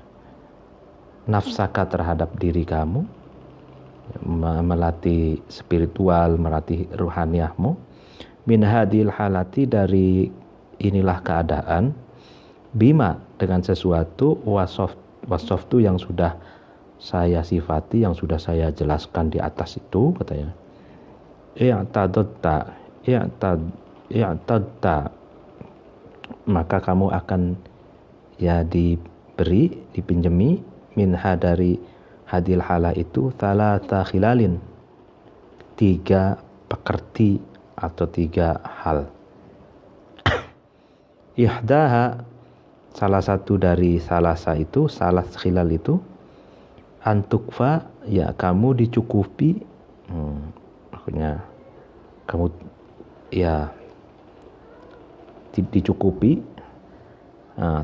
A: nafsaka, terhadap diri kamu, melatih spiritual, melatih ruhaniyahmu, min hadil halati, dari inilah keadaan, bima, dengan sesuatu, wasoftu, yang sudah saya sifati, yang sudah saya jelaskan di atas itu, katanya. I'tadta, maka kamu akan ya dipinjemi, minha, dari hadil hala itu, thalatha khilalin, 3 pekerti atau 3 hal. Ihdaha, salah satu dari salasa itu, salah khilal itu, antukfa, ya kamu dicukupi, maksudnya kamu ya dicukupi,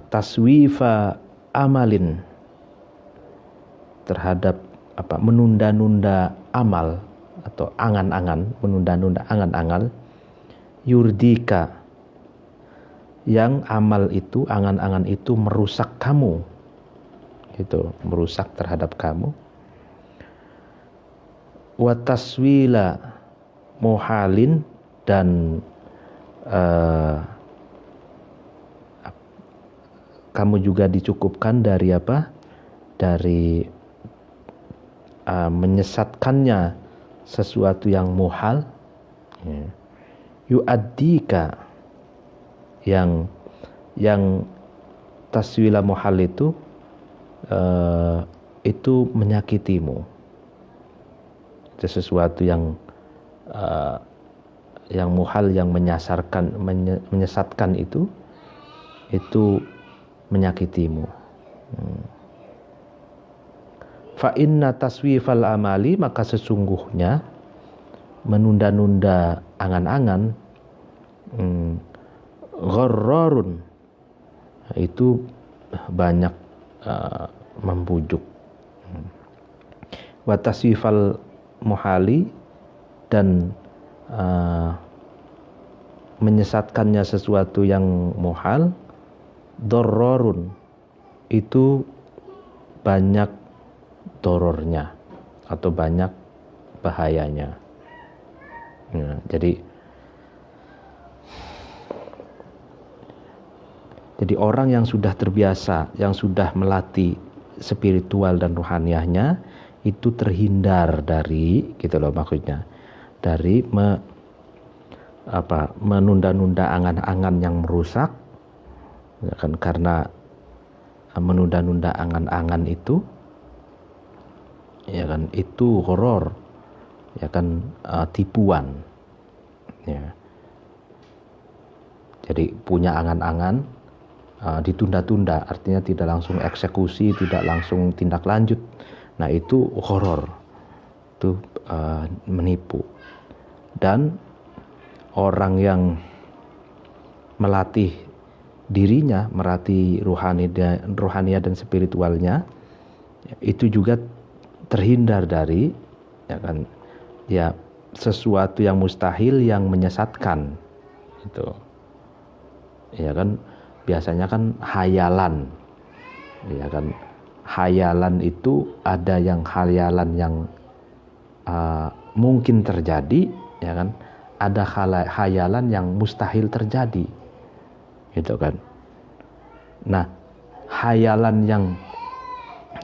A: taswifa amalin, terhadap menunda-nunda amal atau angan-angan, menunda-nunda angan-angan, yurdika, yang amal itu, angan-angan itu merusak kamu, gitu, merusak terhadap kamu. Wa taswila muhalin, dan kamu juga dicukupkan dari dari menyesatkannya sesuatu yang muhal, ya. Yu'addika, yang taswila muhal itu menyakitimu. Itu sesuatu yang muhal, yang menyesatkan itu menyakitimu. Fa inna taswifal amali, maka sesungguhnya menunda-nunda angan-angan, gharrarun, itu banyak membujuk. Wa taswifal muhali, dan menyesatkannya sesuatu yang muhal, dororun, itu banyak dorornya atau banyak bahayanya. Ya, jadi orang yang sudah terbiasa, yang sudah melatih spiritual dan rohaniahnya, itu terhindar dari, gitu loh maksudnya, dari menunda-nunda angan-angan yang merusak, ya kan, karena menunda-nunda angan-angan itu, ya kan, itu horor, ya kan, tipuan, ya. Jadi punya angan-angan, ditunda-tunda, artinya tidak langsung eksekusi, tidak langsung tindak lanjut. Nah, itu horor, itu menipu. Dan orang yang melatih dirinya, melatih rohaniah dan spiritualnya, itu juga terhindar dari, ya kan, ya, sesuatu yang mustahil, yang menyesatkan itu, ya kan. Biasanya kan hayalan, ya kan, hayalan itu ada yang hayalan yang mungkin terjadi, ya kan, ada hayalan yang mustahil terjadi, gitu kan. Nah, hayalan yang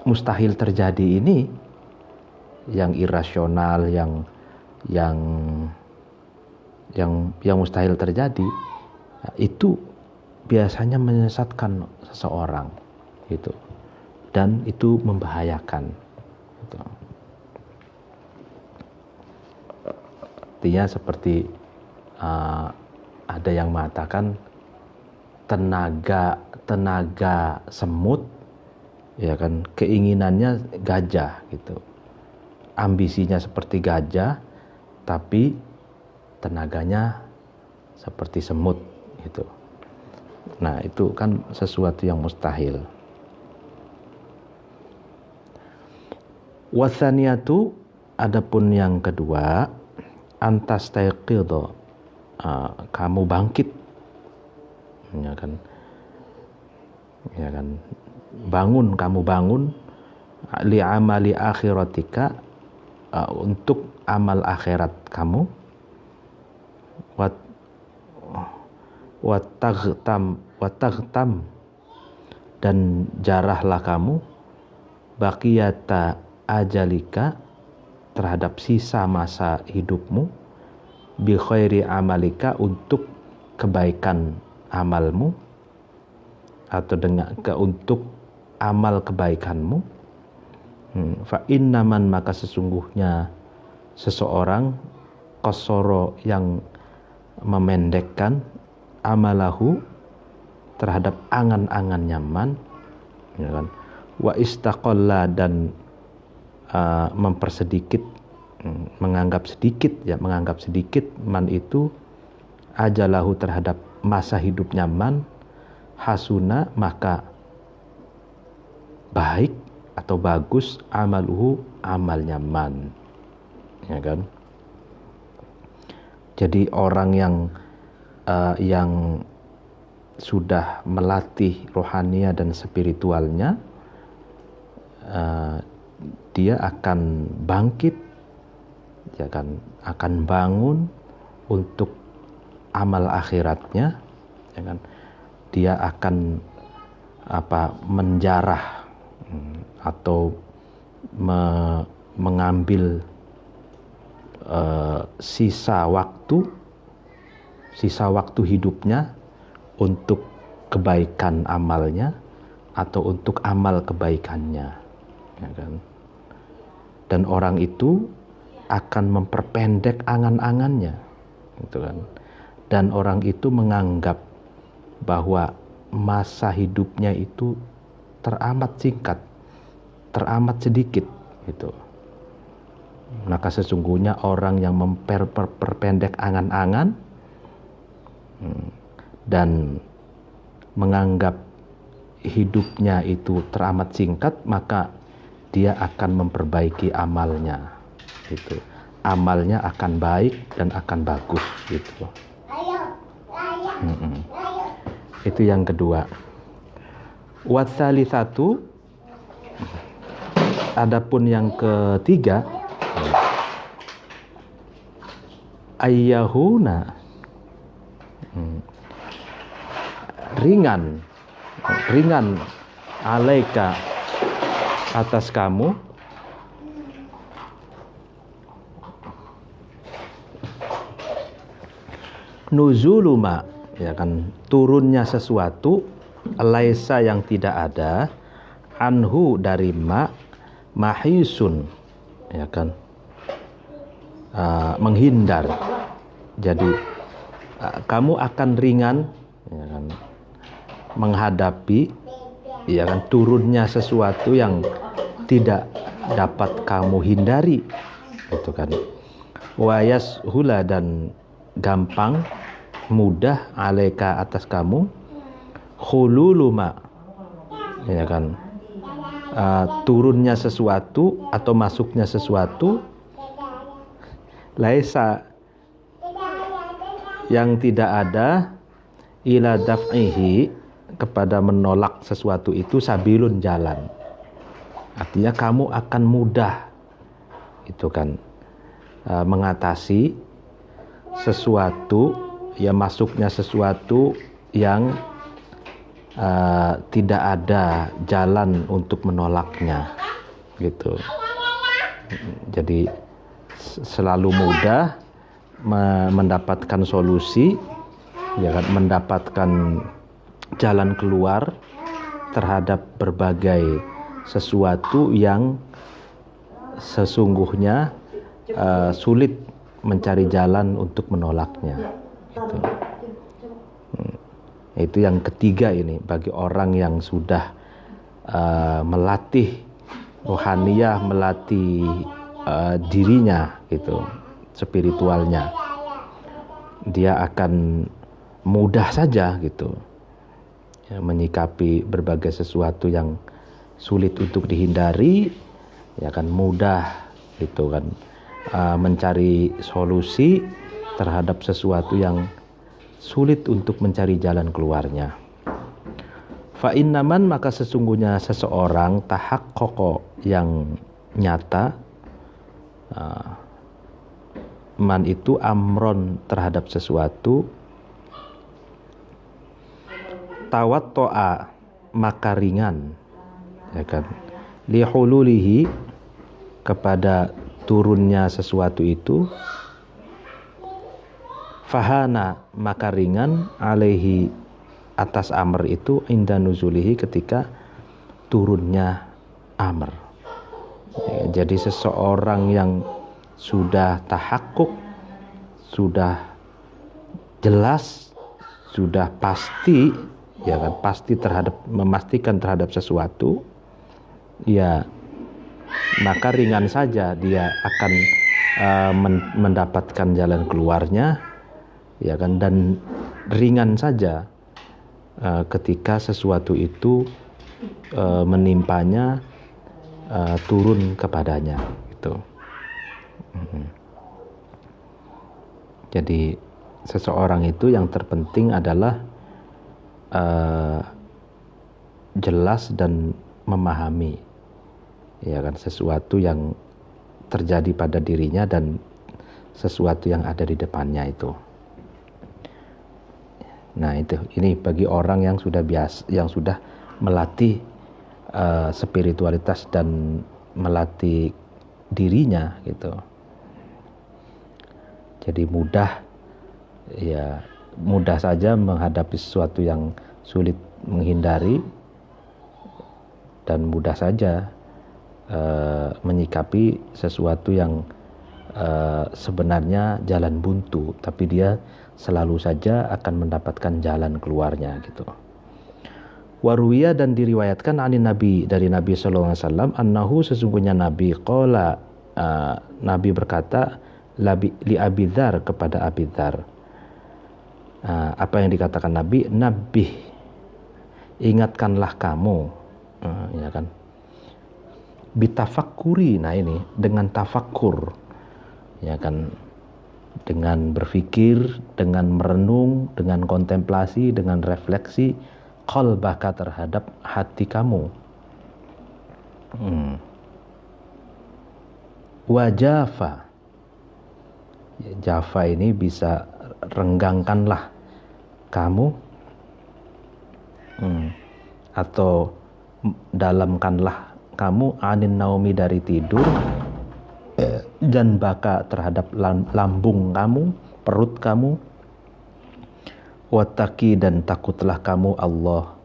A: mustahil terjadi ini, yang irasional, yang mustahil terjadi, itu biasanya menyesatkan seseorang, gitu, dan itu membahayakan, gitu. Artinya seperti ada yang mengatakan tenaga semut, ya kan, keinginannya gajah, gitu, ambisinya seperti gajah, tapi tenaganya seperti semut, gitu. Nah, itu kan sesuatu yang mustahil. Wasaniyatu, adapun yang kedua, antastaiqidho, kamu bangkit, ya kan, kamu bangun li amali akhiratika, untuk amal akhirat kamu, watagtam, dan jarahlah kamu, baqiyata ajalika, terhadap sisa masa hidupmu, bi khairi amalika, untuk kebaikan amalmu, atau untuk amal kebaikanmu. Fa innaman, maka sesungguhnya seseorang, qasara, yang memendekkan, amalahu, terhadap angan-angan nyaman, ya kan, wa istaqalla, dan mempersedikit, menganggap sedikit man itu, ajalahu, terhadap masa hidup nyaman, hasuna, maka baik atau bagus, amaluhu, amal nyaman, ya kan. Jadi orang yang sudah melatih rohania dan spiritualnya, dia akan bangkit, ya kan, akan bangun untuk amal akhiratnya, ya kan. Dia akan menjarah, atau mengambil sisa waktu hidupnya untuk kebaikan amalnya atau untuk amal kebaikannya, ya kan? Dan orang itu akan memperpendek angan-angannya, gitu kan? Dan orang itu menganggap bahwa masa hidupnya itu teramat singkat, teramat sedikit, gitu. Maka sesungguhnya orang yang memperpendek angan-angan dan menganggap hidupnya itu teramat singkat, maka dia akan memperbaiki amalnya, gitu. Amalnya akan baik dan akan bagus, gitu. Itu yang kedua. Watsalisatu, adapun yang ketiga, ayyahuna, ringan alaika, atas kamu, nuzuluma, ya kan, turunnya sesuatu, laisa yang tidak ada, anhu dari mahisun, ya kan, menghindar. Jadi kamu akan ringan, ya kan, menghadapi, ya kan, turunnya sesuatu yang tidak dapat kamu hindari, gitu kan. Wayas hula, dan gampang, mudah, alaika, atas kamu, khululuma, ya kan, turunnya sesuatu atau masuknya sesuatu, laisa, yang tidak ada, ila daf'ihi, kepada menolak sesuatu itu, sabilun, jalan. Artinya kamu akan mudah, itu kan, mengatasi sesuatu, ya, masuknya sesuatu yang tidak ada jalan untuk menolaknya, gitu. Jadi selalu mudah mendapatkan solusi, ya kan, mendapatkan jalan keluar terhadap berbagai sesuatu yang sesungguhnya sulit mencari jalan untuk menolaknya, gitu. Itu yang ketiga ini, bagi orang yang sudah melatih rohaniyah, melatih dirinya, gitu, spiritualnya, dia akan mudah saja, gitu, ya, menyikapi berbagai sesuatu yang sulit untuk dihindari, ya kan, mudah, gitu kan, mencari solusi terhadap sesuatu yang sulit untuk mencari jalan keluarnya. Fa innaman, maka sesungguhnya seseorang, tahaqqaqa, yang nyata, man itu amron, terhadap sesuatu, tawatto'a, maka ringan, ya kan, lihululihi, kepada turunnya sesuatu itu, fahana, maka ringan, alaihi, atas amr itu, inda nuzulihi, ketika turunnya amr. Ya, jadi seseorang yang sudah tahakkuk, sudah jelas, sudah pasti, ya kan, pasti terhadap, memastikan terhadap sesuatu, ya, maka ringan saja dia akan mendapatkan jalan keluarnya, ya kan, dan ringan saja ketika sesuatu itu menimpanya, turun kepadanya, gitu. Jadi seseorang itu yang terpenting adalah jelas dan memahami, ya kan, sesuatu yang terjadi pada dirinya dan sesuatu yang ada di depannya itu. Nah, ini bagi orang yang sudah yang sudah melatih spiritualitas dan melatih dirinya, gitu. Jadi mudah saja menghadapi sesuatu yang sulit menghindari, dan mudah saja menyikapi sesuatu yang sebenarnya jalan buntu, tapi dia selalu saja akan mendapatkan jalan keluarnya gitu. Waruya, dan diriwayatkan dari Nabi sallallahu alaihi wasallam, annahu, sesungguhnya Nabi, qala, Nabi berkata, li Abi Dzar, kepada Abi Dzar. Apa yang dikatakan Nabi? Nabih, ingatkanlah kamu, ya kan? Bitafakkuri, nah ini dengan tafakkur, ya kan, dengan berpikir, dengan merenung, dengan kontemplasi, dengan refleksi qalbaka, terhadap hati kamu. Wajafa, Jafa ini bisa renggangkanlah kamu, atau dalamkanlah kamu, anin naumi, dari tidur, dan baka, terhadap lambung kamu, perut kamu, wattaqi, dan takutlah kamu Allah,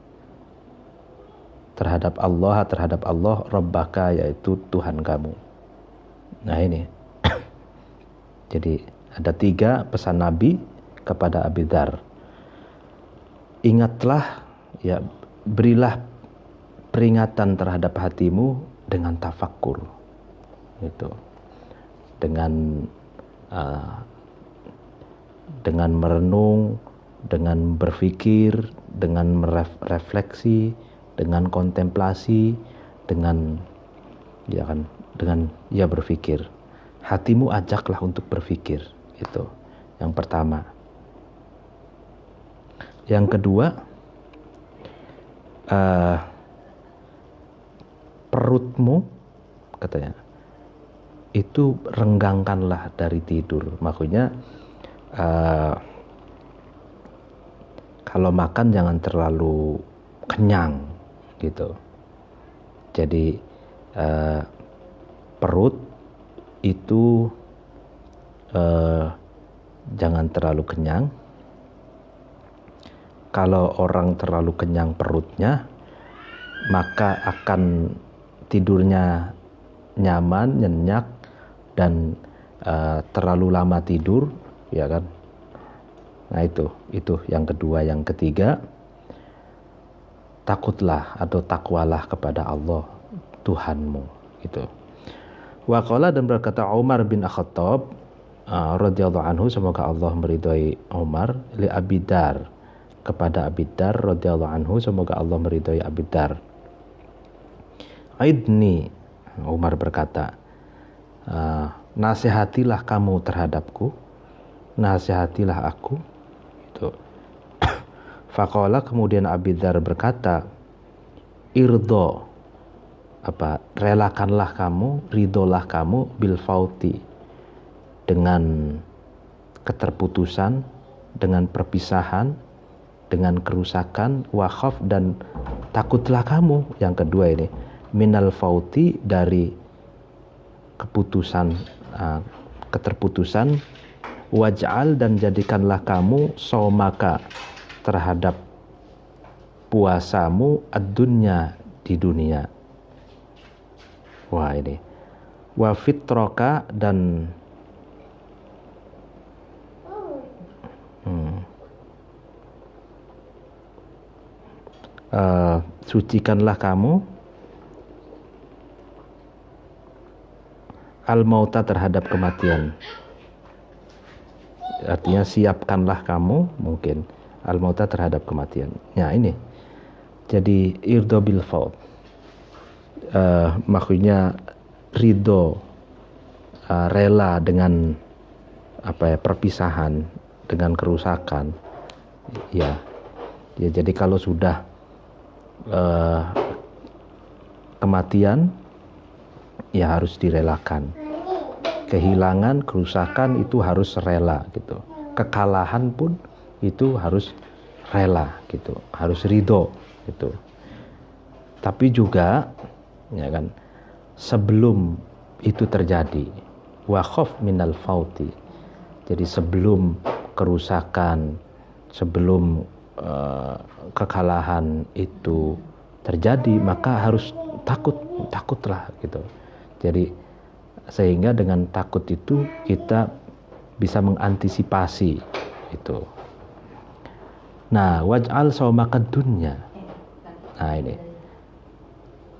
A: terhadap Allah, rabbaka, yaitu Tuhan kamu. Nah ini jadi ada 3 pesan Nabi kepada Abi Dzar. Ingatlah, ya, berilah peringatan terhadap hatimu dengan tafakkur, gitu, dengan merenung, dengan berpikir, dengan merefleksi, dengan kontemplasi, dengan berpikir. Hatimu ajaklah untuk berpikir, itu yang pertama. Yang kedua, perutmu, katanya, itu renggangkanlah dari tidur. Maksudnya kalau makan jangan terlalu kenyang, gitu. Jadi perut itu jangan terlalu kenyang. Kalau orang terlalu kenyang perutnya, maka akan tidurnya nyaman, nyenyak, dan terlalu lama tidur, ya kan. Nah itu yang kedua. Yang ketiga, takutlah atau takwalah kepada Allah Tuhanmu, gitu. Wa qala, dan berkata Umar bin Khattab radhiyallahu anhu, semoga Allah meridhai Umar, li Abi Dzar, kepada Abi Dzar radhiyallahu anhu, semoga Allah meridhai Abi Dzar. Aidni, Umar berkata, nasihatilah kamu terhadapku, nasihatilah aku, gitu. Faqala, kemudian Abi Dzar berkata, irdo, relakanlah kamu, ridolah kamu, bil fauti, dengan keterputusan, dengan perpisahan, dengan kerusakan, wa khaf, dan takutlah kamu, yang kedua ini, minal fauti, dari keterputusan, waj'al, dan jadikanlah kamu, saumaka, terhadap puasamu, ad-dunya, di dunia. Wah ini, wa fitroka, dan sucikanlah kamu, al-mauta, terhadap kematian. Artinya siapkanlah kamu, mungkin, al-mauta, terhadap kematian. Ya ini, jadi irdo bil faut, maksudnya ridho, rela dengan perpisahan, dengan kerusakan, ya jadi kalau sudah kematian, ya harus direlakan. Kehilangan, kerusakan itu harus rela, gitu. Kekalahan pun itu harus rela, gitu, harus ridho, gitu. Tapi juga, ya kan, sebelum itu terjadi, wa khaf minal fauti, Jadi sebelum kerusakan, sebelum kekalahan itu terjadi, maka harus takutlah gitu. Jadi sehingga dengan takut itu kita bisa mengantisipasi itu. Nah, waj'al shaumaka dunya. Nah ini,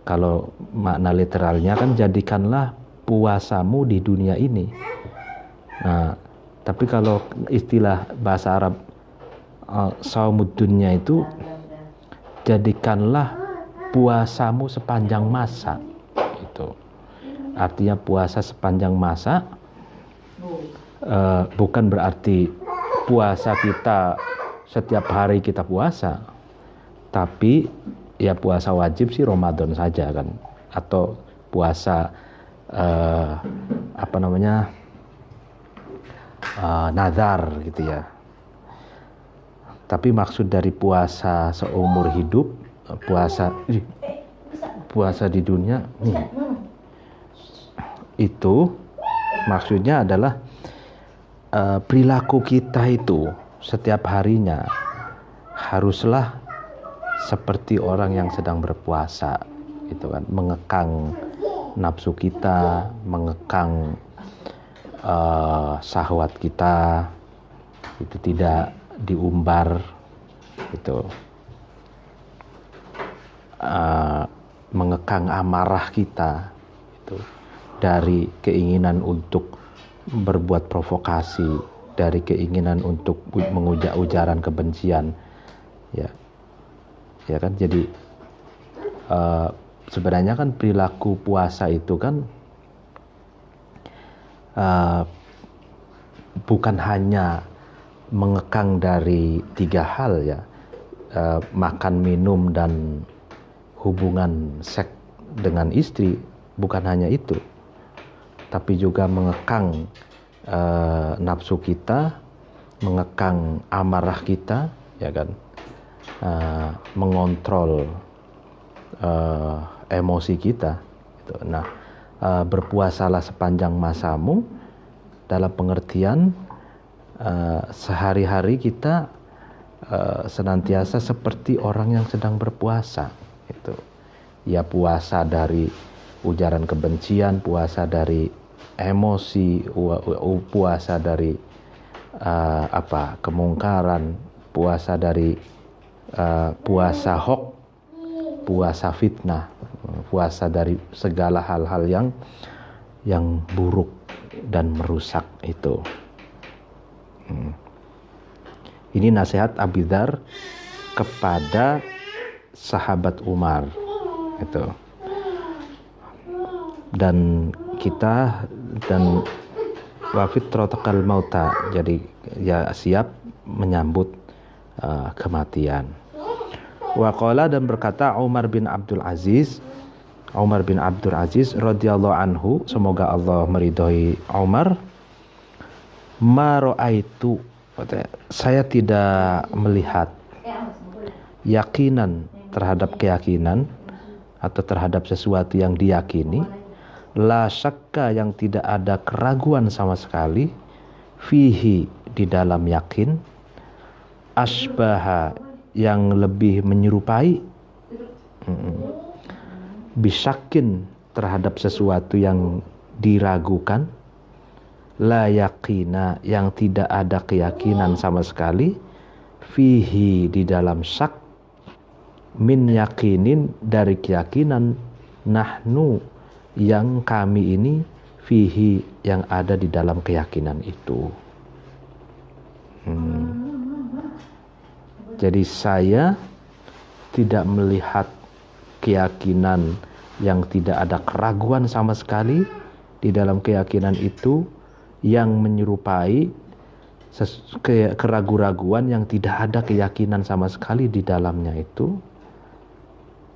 A: kalau makna literalnya kan jadikanlah puasamu di dunia ini. Nah, tapi kalau istilah bahasa Arab shaumud dunya itu jadikanlah puasamu sepanjang masa. Itu artinya puasa sepanjang masa bukan berarti puasa kita setiap hari kita puasa, tapi ya puasa wajib sih Ramadan saja kan, atau puasa nazar gitu ya. Tapi maksud dari puasa seumur hidup, puasa di dunia itu maksudnya adalah perilaku kita itu setiap harinya haruslah seperti orang yang sedang berpuasa gitu kan, mengekang nafsu kita, mengekang syahwat kita, itu tidak diumbar gitu, mengekang amarah kita itu dari keinginan untuk berbuat provokasi, dari keinginan untuk mengujar ujaran kebencian, ya kan. Jadi sebenarnya kan perilaku puasa itu kan bukan hanya mengekang dari 3 hal ya, makan, minum, dan hubungan seks dengan istri, bukan hanya itu, tapi juga mengekang nafsu kita, mengekang amarah kita, ya kan, mengontrol emosi kita. Nah, berpuasalah sepanjang masamu dalam pengertian sehari-hari kita senantiasa seperti orang yang sedang berpuasa. Itu ya, puasa dari ujaran kebencian, puasa dari emosi, puasa dari kemungkaran, puasa dari puasa hoax, puasa fitnah, puasa dari segala hal-hal yang buruk dan merusak itu. Ini nasihat Abi Dzar kepada sahabat Umar itu. Dan kita dan wafit trotakal mauta, jadi ya siap menyambut kematian. Waqala, dan berkata Umar bin Abdul Aziz radhiyallahu anhu, semoga Allah meridhoi Umar, ma ra'aitu, saya tidak melihat yakinan terhadap keyakinan atau terhadap sesuatu yang diyakini, la syakka, yang tidak ada keraguan sama sekali, fihi, di dalam yakin, asbaha, yang lebih menyerupai, bisyakin, terhadap sesuatu yang diragukan, la yakina, yang tidak ada keyakinan sama sekali, fihi, di dalam syak, min yakinin, dari keyakinan, nahnu, yang kami ini, fihi, yang ada di dalam keyakinan itu. Jadi saya tidak melihat keyakinan yang tidak ada keraguan sama sekali di dalam keyakinan itu, yang menyerupai keraguan-raguan yang tidak ada keyakinan sama sekali di dalamnya itu.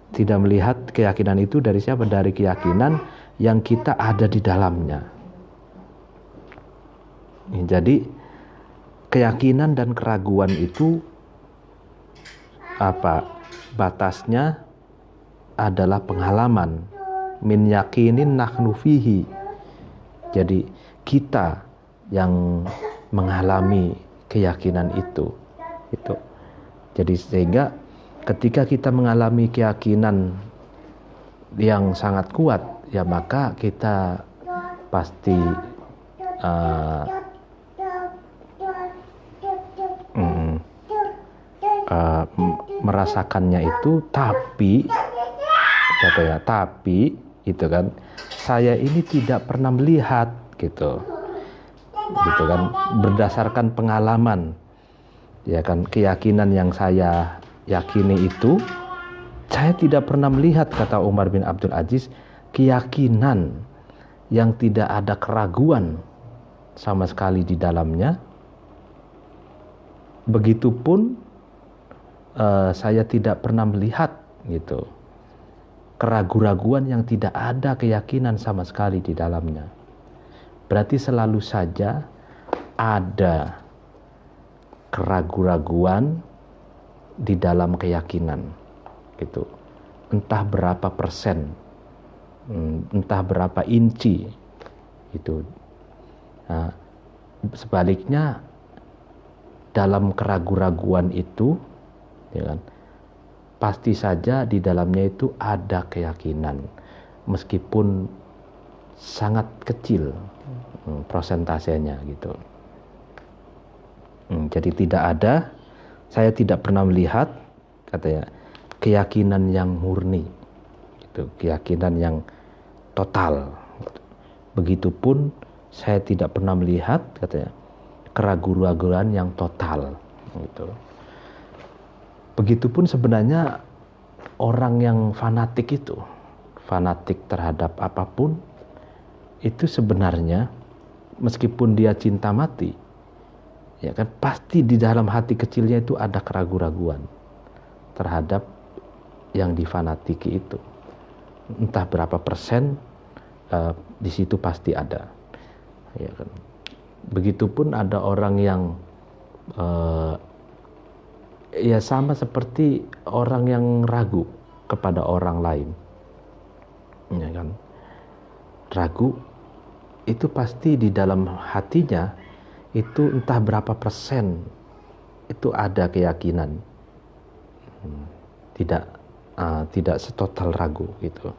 A: Tidak melihat keyakinan itu dari siapa? Dari keyakinan yang kita ada di dalamnya. Jadi keyakinan dan keraguan itu batasnya adalah pengalaman. Min yakinin nahnu fihi. Jadi kita yang mengalami keyakinan itu. Jadi sehingga ketika kita mengalami keyakinan yang sangat kuat, ya maka kita pasti merasakannya itu. Tapi itu kan, saya ini tidak pernah melihat gitu kan, berdasarkan pengalaman, ya kan, keyakinan yang saya yakini itu, saya tidak pernah melihat, kata Umar bin Abdul Aziz, keyakinan yang tidak ada keraguan sama sekali di dalamnya. Begitupun saya tidak pernah melihat gitu keraguan-raguan yang tidak ada keyakinan sama sekali di dalamnya. Berarti selalu saja ada keraguan-raguan di dalam keyakinan gitu. Entah berapa persen, entah berapa inci itu. Nah, sebaliknya dalam keraguan-raguan itu, ya kan, pasti saja di dalamnya itu ada keyakinan, meskipun sangat kecil prosentasenya gitu. Jadi tidak ada, saya tidak pernah melihat, katanya, keyakinan yang murni, gitu, keyakinan yang total. Begitupun saya tidak pernah melihat, katanya, keraguan-raguan yang total, gitu. Begitupun sebenarnya orang yang fanatik itu, fanatik terhadap apapun, itu sebenarnya meskipun dia cinta mati, ya kan, pasti di dalam hati kecilnya itu ada keraguan-raguan terhadap yang difanatiki itu. Entah berapa persen, di situ pasti ada, ya kan. Begitupun ada orang yang ya sama seperti orang yang ragu kepada orang lain, ya kan. Ragu itu pasti di dalam hatinya itu entah berapa persen itu ada keyakinan, tidak setotal ragu gitu.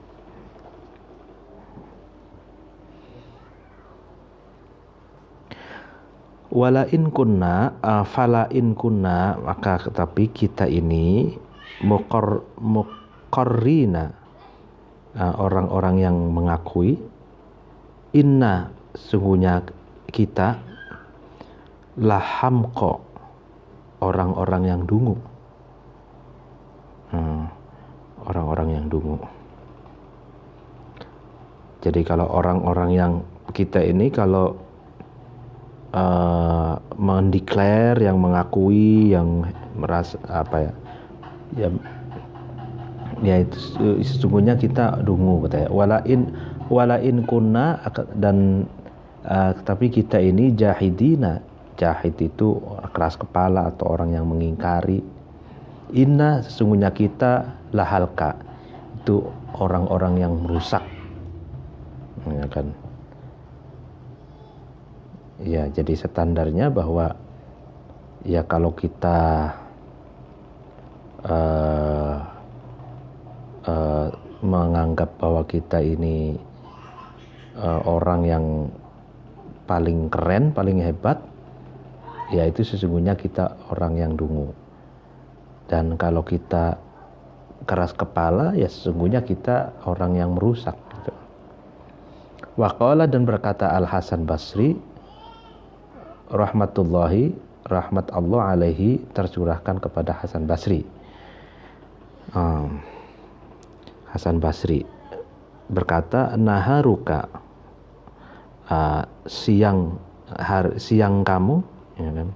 A: Walain kunna, falain kunna, maka tetapi kita ini muqarrina, orang-orang yang mengakui, inna, sungguhnya kita, lahamko, orang-orang yang dungu, orang-orang yang dungu. Jadi kalau orang-orang yang kita ini kalau mendeklar, yang mengakui, yang merasa apa ya itu sesungguhnya kita dungu, katanya. Walain kunna, dan tapi kita ini jahidina. Jahid itu keras kepala atau orang yang mengingkari. Inna, sesungguhnya kita, lahalka, itu orang-orang yang merusak, ya kan. Ya, jadi standarnya bahwa ya kalau kita menganggap bahwa kita ini orang yang paling keren, paling hebat, ya itu sesungguhnya kita orang yang dungu. Dan kalau kita keras kepala, ya sesungguhnya kita orang yang merusak gitu. Waqala, dan berkata Al-Hasan Basri, rahmat Allah alaihi tercurahkan kepada Hasan Basri. Hasan Basri berkata, naharuka, siang kamu, ya kan,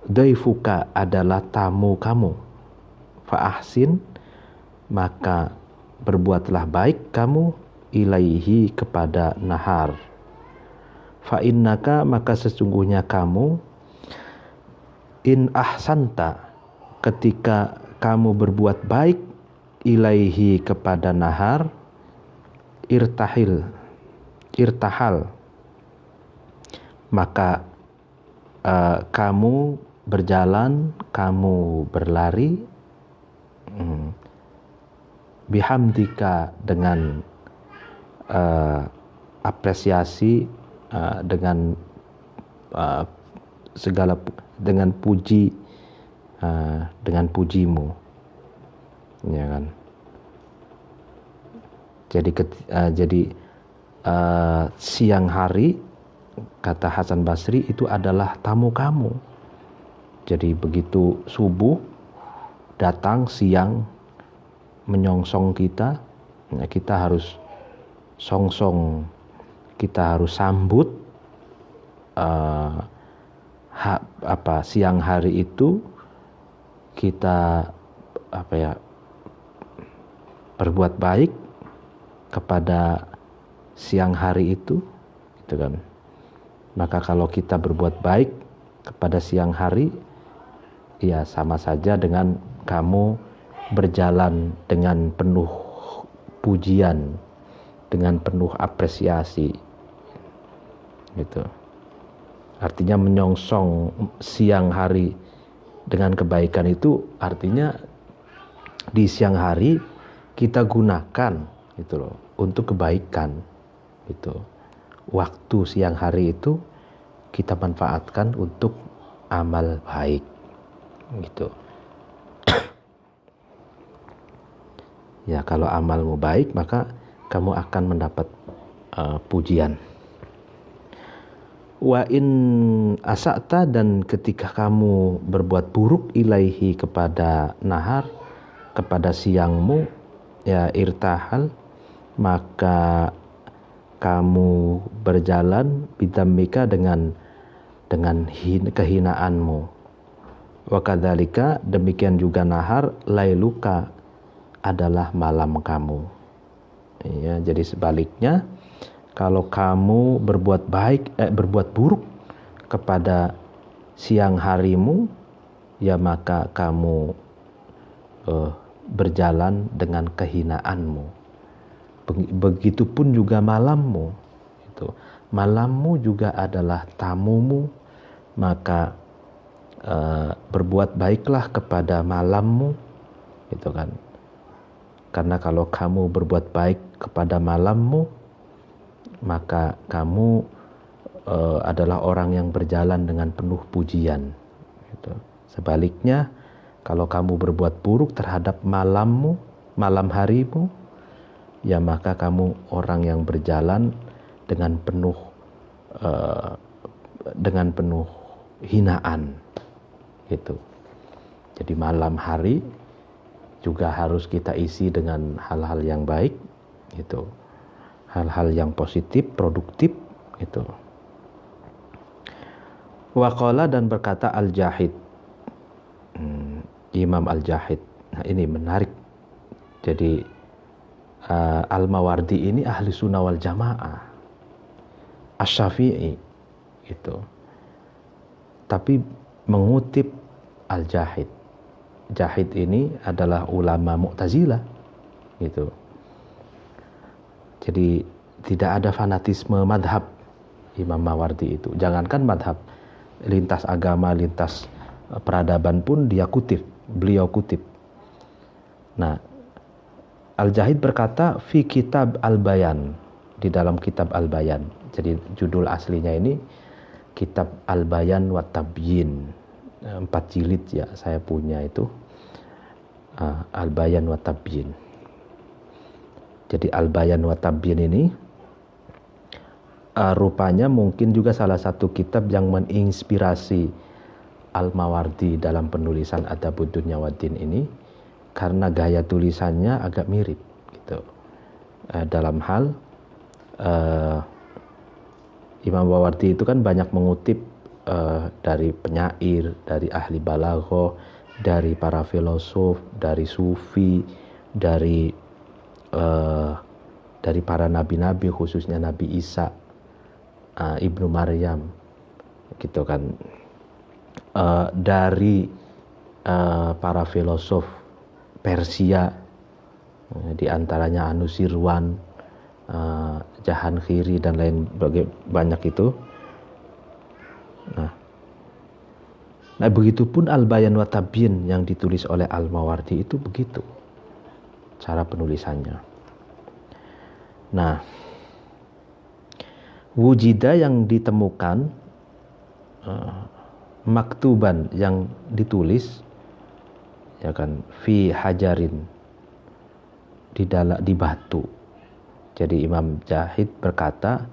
A: daifuka adalah tamu kamu, fa'ahsin, maka berbuatlah baik kamu, ilaihi, kepada nahar. Fa'innaka, maka sesungguhnya kamu, in ahsanta, ketika kamu berbuat baik, ilaihi, kepada nahar, irtahal, maka kamu berjalan, kamu berlari, bihamdika dengan apresiasi, dengan segala, dengan puji, dengan pujimu, ya kan. Jadi siang hari, kata Hasan Basri, itu adalah tamu kamu. Jadi begitu subuh datang, siang menyongsong kita, ya kita harus songsong, kita harus sambut siang hari itu. Kita berbuat baik kepada siang hari itu, gitu kan. Maka kalau kita berbuat baik kepada siang hari, ya sama saja dengan kamu berjalan dengan penuh pujian, dengan penuh apresiasi, gitu. Artinya menyongsong siang hari dengan kebaikan itu artinya di siang hari kita gunakan, gitu loh, untuk kebaikan, gitu. Waktu siang hari itu kita manfaatkan untuk amal baik, gitu. Ya, kalau amalmu baik, maka kamu akan mendapat pujian. Wa in asa'ta, dan ketika kamu berbuat buruk ilaihi kepada nahar, kepada siangmu, ya irtahal, maka kamu berjalan bidamika dengan kehinaanmu. Wa kadzalika, demikian juga nahar, lailuka, adalah malam kamu. Ya, jadi sebaliknya, kalau kamu berbuat buruk kepada siang harimu, ya maka kamu berjalan dengan kehinaanmu. Begitupun juga malammu. Itu. Malammu juga adalah tamumu, maka berbuat baiklah kepada malammu, gitu kan. Karena kalau kamu berbuat baik kepada malammu, maka kamu adalah orang yang berjalan dengan penuh pujian, gitu. Sebaliknya, kalau kamu berbuat buruk terhadap malammu, malam harimu, ya maka kamu orang yang berjalan dengan penuh hinaan, gitu. Jadi malam hari juga harus kita isi dengan hal-hal yang baik, gitu. Hal-hal yang positif, produktif, gitu. Waqala, dan berkata Al-Jahid, Imam Al-Jahid. Nah, ini menarik. Jadi Al-Mawardi ini ahli sunnah wal jamaah, Asy-Syafi'i, gitu. Tapi mengutip Al-Jahid. Jahid ini adalah ulama Mu'tazilah, gitu. Jadi tidak ada fanatisme madhab Imam Mawardi itu. Jangankan madhab, lintas agama, lintas peradaban pun beliau kutip. Nah, Al-Jahid berkata fi kitab Al-Bayan, di dalam kitab Al-Bayan. Jadi judul aslinya ini kitab Al-Bayan wa Tabyin, 4 jilid ya saya punya itu, Al-Bayan wa Tabyin. Jadi Al-Bayan wa Tabyin ini rupanya mungkin juga salah satu kitab yang menginspirasi Al-Mawardi dalam penulisan Adabud Dunya Waddin ini, karena gaya tulisannya agak mirip, gitu. Dalam hal Imam Mawardi itu kan banyak mengutip dari penyair, dari ahli balaghah, dari para filosof, dari sufi, dari para nabi-nabi, khususnya Nabi Isa, Ibnu Maryam, gitu kan. Dari para filosof Persia, di antaranya Anusirwan, Jahanghiri dan lain banyak itu. Nah, begitupun Al-Bayan wa Tabyin yang ditulis oleh Al-Mawardi itu begitu cara penulisannya. Nah, wujida yang ditemukan, maktuban yang ditulis, ya kan, fi hajarin, di batu. Jadi Imam Jahid berkata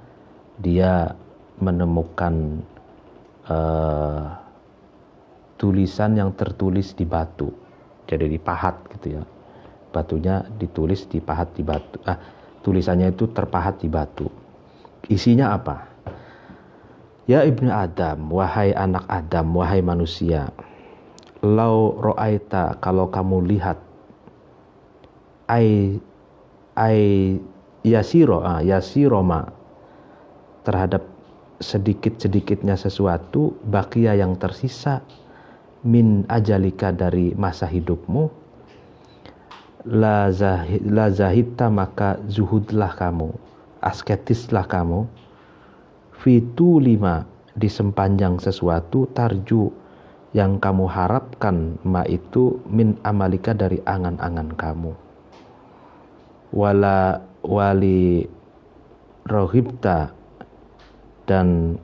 A: dia menemukan tulisan yang tertulis di batu, jadi dipahat gitu ya, batunya ditulis dipahat di batu, tulisannya itu terpahat di batu. Isinya apa? Ya ibnu Adam, wahai anak Adam, wahai manusia, lau ro'aita, kalau kamu lihat, yasiroma, terhadap sedikit-sedikitnya sesuatu, bakia yang tersisa, min ajalika, dari masa hidupmu, la zahidta, maka zuhudlah kamu, asketislah kamu, fitu lima, di sepanjang sesuatu, tarju, yang kamu harapkan, ma itu, min amalika, dari angan-angan kamu, wali rohibta, dan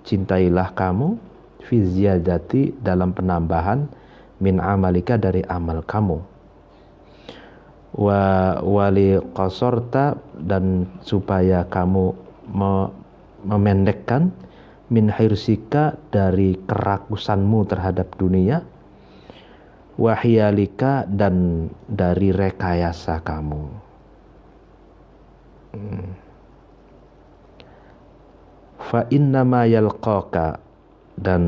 A: cintailah kamu, fi ziyadati, dalam penambahan, min amalika, dari amal kamu, wali qasorta, dan supaya kamu memendekkan, min hirsika, dari kerakusanmu terhadap dunia, wahiyalika, dan dari rekayasa kamu. Fa innama yalqaka, dan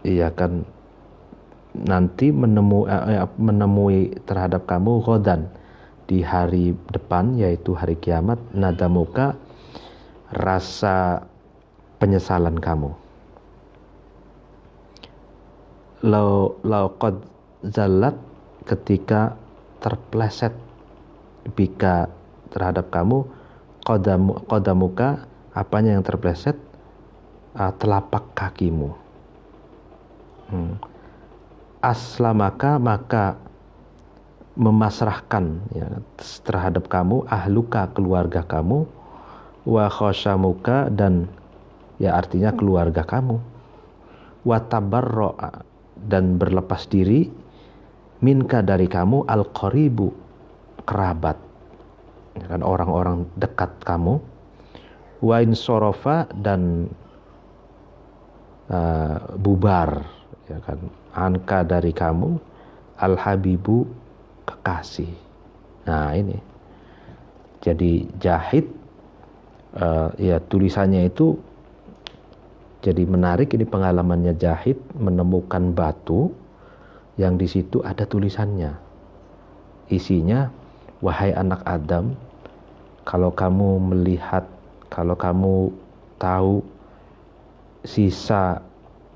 A: ia kan nanti menemui terhadap kamu, ghadan, di hari depan, yaitu hari kiamat, nadamuka, rasa penyesalan kamu. Lau qad zallat, ketika terpleset, bika, terhadap kamu, qadamuka, apanya yang terpleset, telapak kakimu. Aslamaka, maka memasrahkan, ya, terhadap kamu, ahluka, keluarga kamu, wa khosyamuka, dan ya artinya keluarga kamu, wa tabarro'a, dan berlepas diri, minka, dari kamu, al-qaribu, kerabat, ya kan, orang-orang dekat kamu, wa insorofa, dan bubar, ya kan, anka, dari kamu, al-habibu, kekasih. Nah ini, jadi Jahid, ya tulisannya itu jadi menarik. Ini pengalamannya Jahid menemukan batu yang di situ ada tulisannya. Isinya, wahai anak Adam, kalau kamu melihat, kalau kamu tahu sisa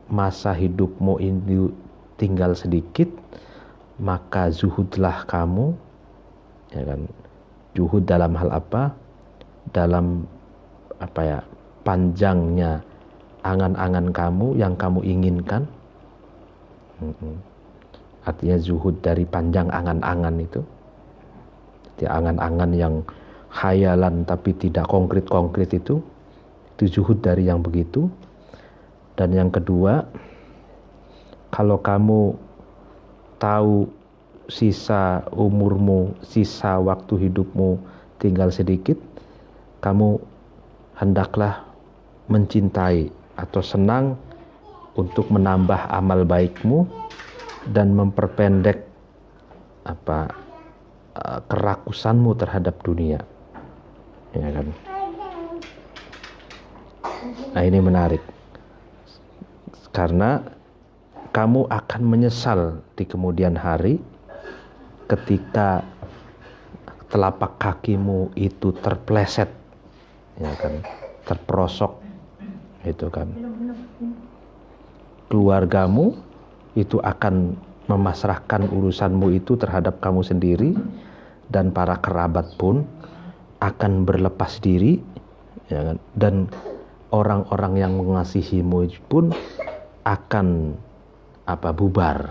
A: masa hidupmu ini tinggal sedikit, maka zuhudlah kamu, ya kan. Zuhud dalam hal apa? Dalam apa ya, panjangnya angan-angan kamu yang kamu inginkan. Artinya zuhud dari panjang angan-angan itu. Jadi angan-angan yang khayalan tapi tidak konkret-konkret itu zuhud dari yang begitu. Dan yang kedua, kalau kamu tahu sisa umurmu, sisa waktu hidupmu tinggal sedikit, kamu hendaklah mencintai atau senang untuk menambah amal baikmu dan memperpendek kerakusanmu terhadap dunia, ya kan? Nah ini menarik, karena kamu akan menyesal di kemudian hari ketika telapak kakimu itu terpleset, ya kan, terperosok, itu kan. Keluargamu itu akan memasrahkan urusanmu itu terhadap kamu sendiri, dan para kerabat pun akan berlepas diri, ya kan? Dan orang-orang yang mengasihimu pun akan bubar,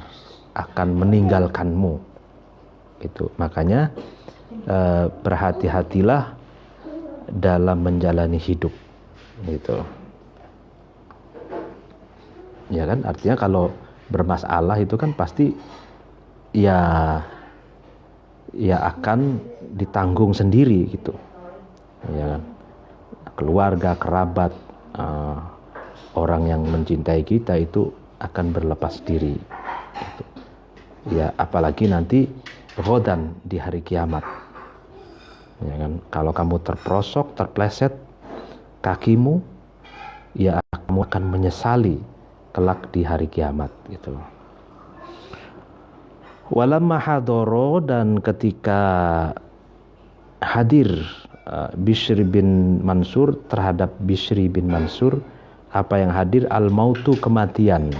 A: akan meninggalkanmu. Itu makanya berhati-hatilah dalam menjalani hidup, gitu. Ya kan, artinya kalau bermasalah itu kan pasti ya akan ditanggung sendiri, gitu. Ya kan, keluarga, kerabat, orang yang mencintai kita itu akan berlepas diri, gitu. Ya apalagi nanti ghadan, di hari kiamat. Ya kan, kalau kamu terprosok, terpleset kakimu, ya kamu akan menyesali kelak di hari kiamat, gitu. Walamma hadoro, dan ketika hadir Bishr bin Mansur, terhadap Bishr bin Mansur apa yang hadir, al-mautu, kematian.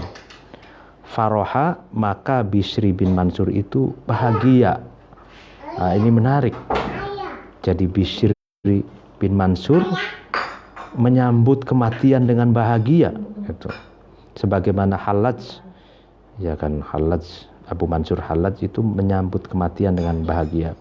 A: Faroha, maka Bishr bin Mansur itu bahagia. Ini menarik. Jadi Bishr bin Mansur menyambut kematian dengan bahagia, gitu. Sebagaimana Hallaj, ya kan, Hallaj, Abu Mansur Hallaj itu menyambut kematian dengan bahagia.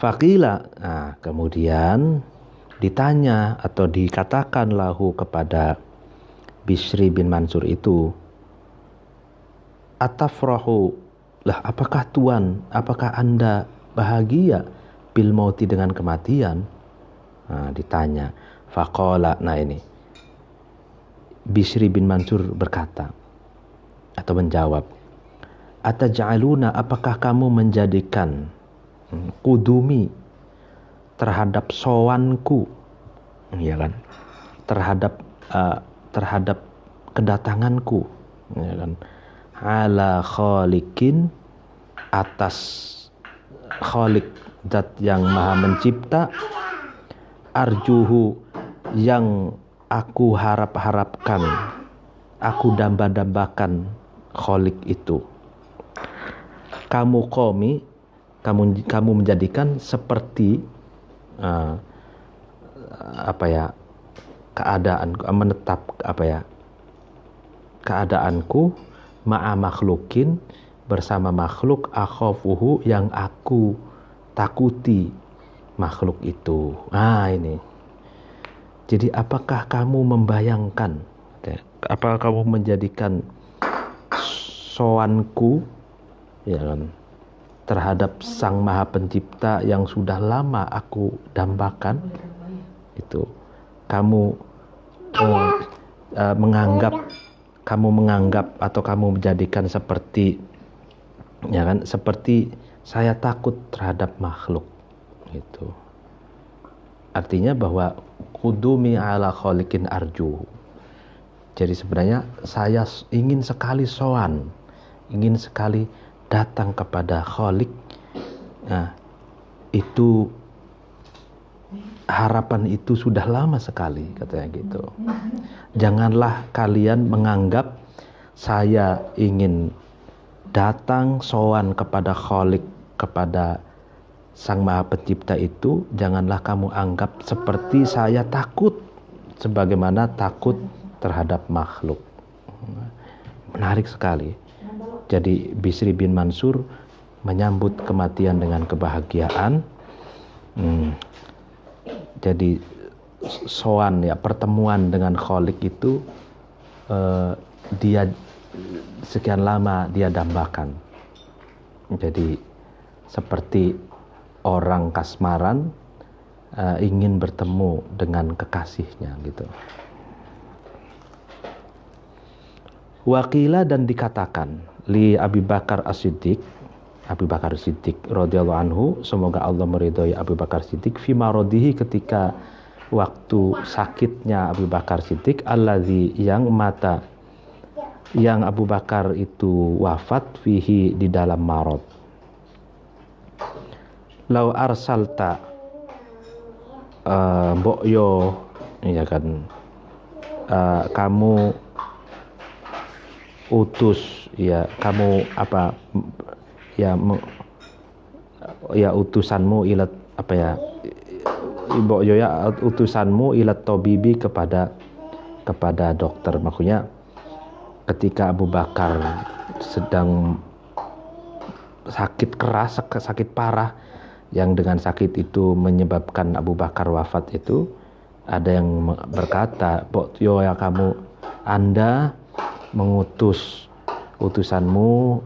A: Faqila, kemudian ditanya atau dikatakan lahu kepada Bishr bin Mansur itu, atafrahu, lah apakah Tuan, apakah Anda bahagia bil mauti, dengan kematian? Ditanya. Faqala, ini Bishr bin Mansur berkata atau menjawab, ataj'aluna, apakah kamu menjadikan kudumi, terhadap sowanku, ya kan, terhadap kedatanganku, ya kan, ala khalikin, atas khalik, zat yang maha mencipta, arjuhu, yang aku harap-harapkan, aku damba-dambakan khalik itu. Kamu menjadikan seperti keadaanku ma'a makhlukin, bersama makhluk, akhafuhu, yang aku takuti makhluk itu. Ini. Jadi apakah kamu membayangkan, apakah kamu menjadikan sowanku, ya kan, terhadap Sang Maha Pencipta yang sudah lama aku dambakan, itu kamu menganggap atau kamu menjadikan seperti, ya kan, seperti saya takut terhadap makhluk, gitu. Artinya bahwa kudumi ala khalikin arju. Jadi sebenarnya saya ingin sekali sowan, ingin sekali datang kepada Khalik. Itu harapan itu sudah lama sekali, katanya gitu. Janganlah kalian menganggap saya ingin datang sowan kepada Khalik, kepada Sang Maha Pencipta itu, janganlah kamu anggap seperti saya takut sebagaimana takut terhadap makhluk. Menarik sekali. Jadi Bishr bin Mansur menyambut kematian dengan kebahagiaan. Jadi sowan, ya, pertemuan dengan Khalik itu dia sekian lama dia dambakan. Jadi seperti orang kasmaran ingin bertemu dengan kekasihnya, gitu. Waqila, dan dikatakan li Abi Bakar As-Siddiq radhiyallahu anhu, semoga Allah meridhai Abu Bakar Siddiq, fi maradihi, ketika waktu sakitnya Abu Bakar Siddiq, allazi, yang mata, yang Abu Bakar itu wafat, fihi, di dalam marad. Lau arsalta, mbok yo, ya kan, kamu utus ya kamu apa ya ya utusanmu ilat apa ya ibu ya utusanmu ilat tobibi kepada dokter. Maksudnya ketika Abu Bakar sedang sakit keras, sakit parah, yang dengan sakit itu menyebabkan Abu Bakar wafat itu, ada yang berkata, yo ya Anda mengutus utusanmu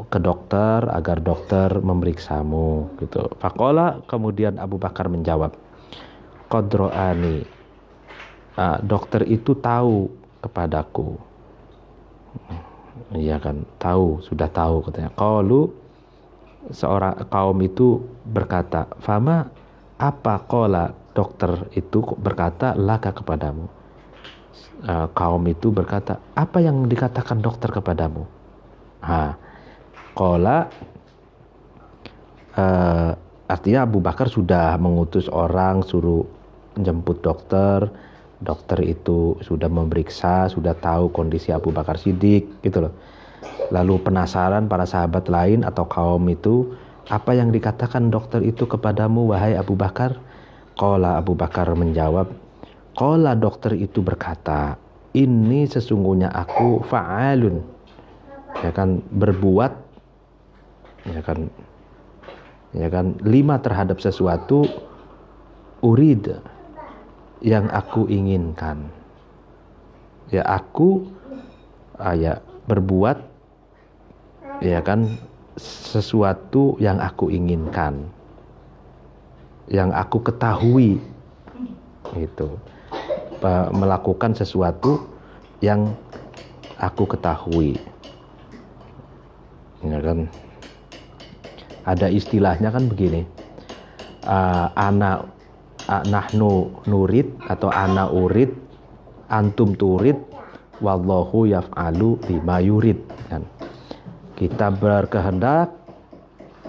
A: ke dokter agar dokter memeriksamu gitu. Faqala, kemudian Abu Bakar menjawab, qadroani, dokter itu tahu kepadaku. Iya kan, sudah tahu katanya. Qalu, seorang kaum itu berkata, fama, apa qala, dokter itu berkata laka kepadamu. Kaum itu berkata, apa yang dikatakan dokter kepadamu? Qala, artinya Abu Bakar sudah mengutus orang suruh jemput dokter. Dokter itu sudah memeriksa, sudah tahu kondisi Abu Bakar Siddiq gitu loh. Lalu penasaran para sahabat lain atau kaum itu, apa yang dikatakan dokter itu kepadamu wahai Abu Bakar? Qala, Abu Bakar menjawab, qala, dokter itu berkata, ini sesungguhnya aku fa'alun, ya kan, berbuat, ya kan, lima terhadap sesuatu, urid, yang aku inginkan. Ya aku berbuat, ya kan, sesuatu yang aku inginkan, yang aku ketahui, itu melakukan sesuatu yang aku ketahui, ya kan. Ada istilahnya kan begini, nahnu nurid atau ana urid, antum turid, wallahu yaf'alu bima yurid kan. Kita berkehendak,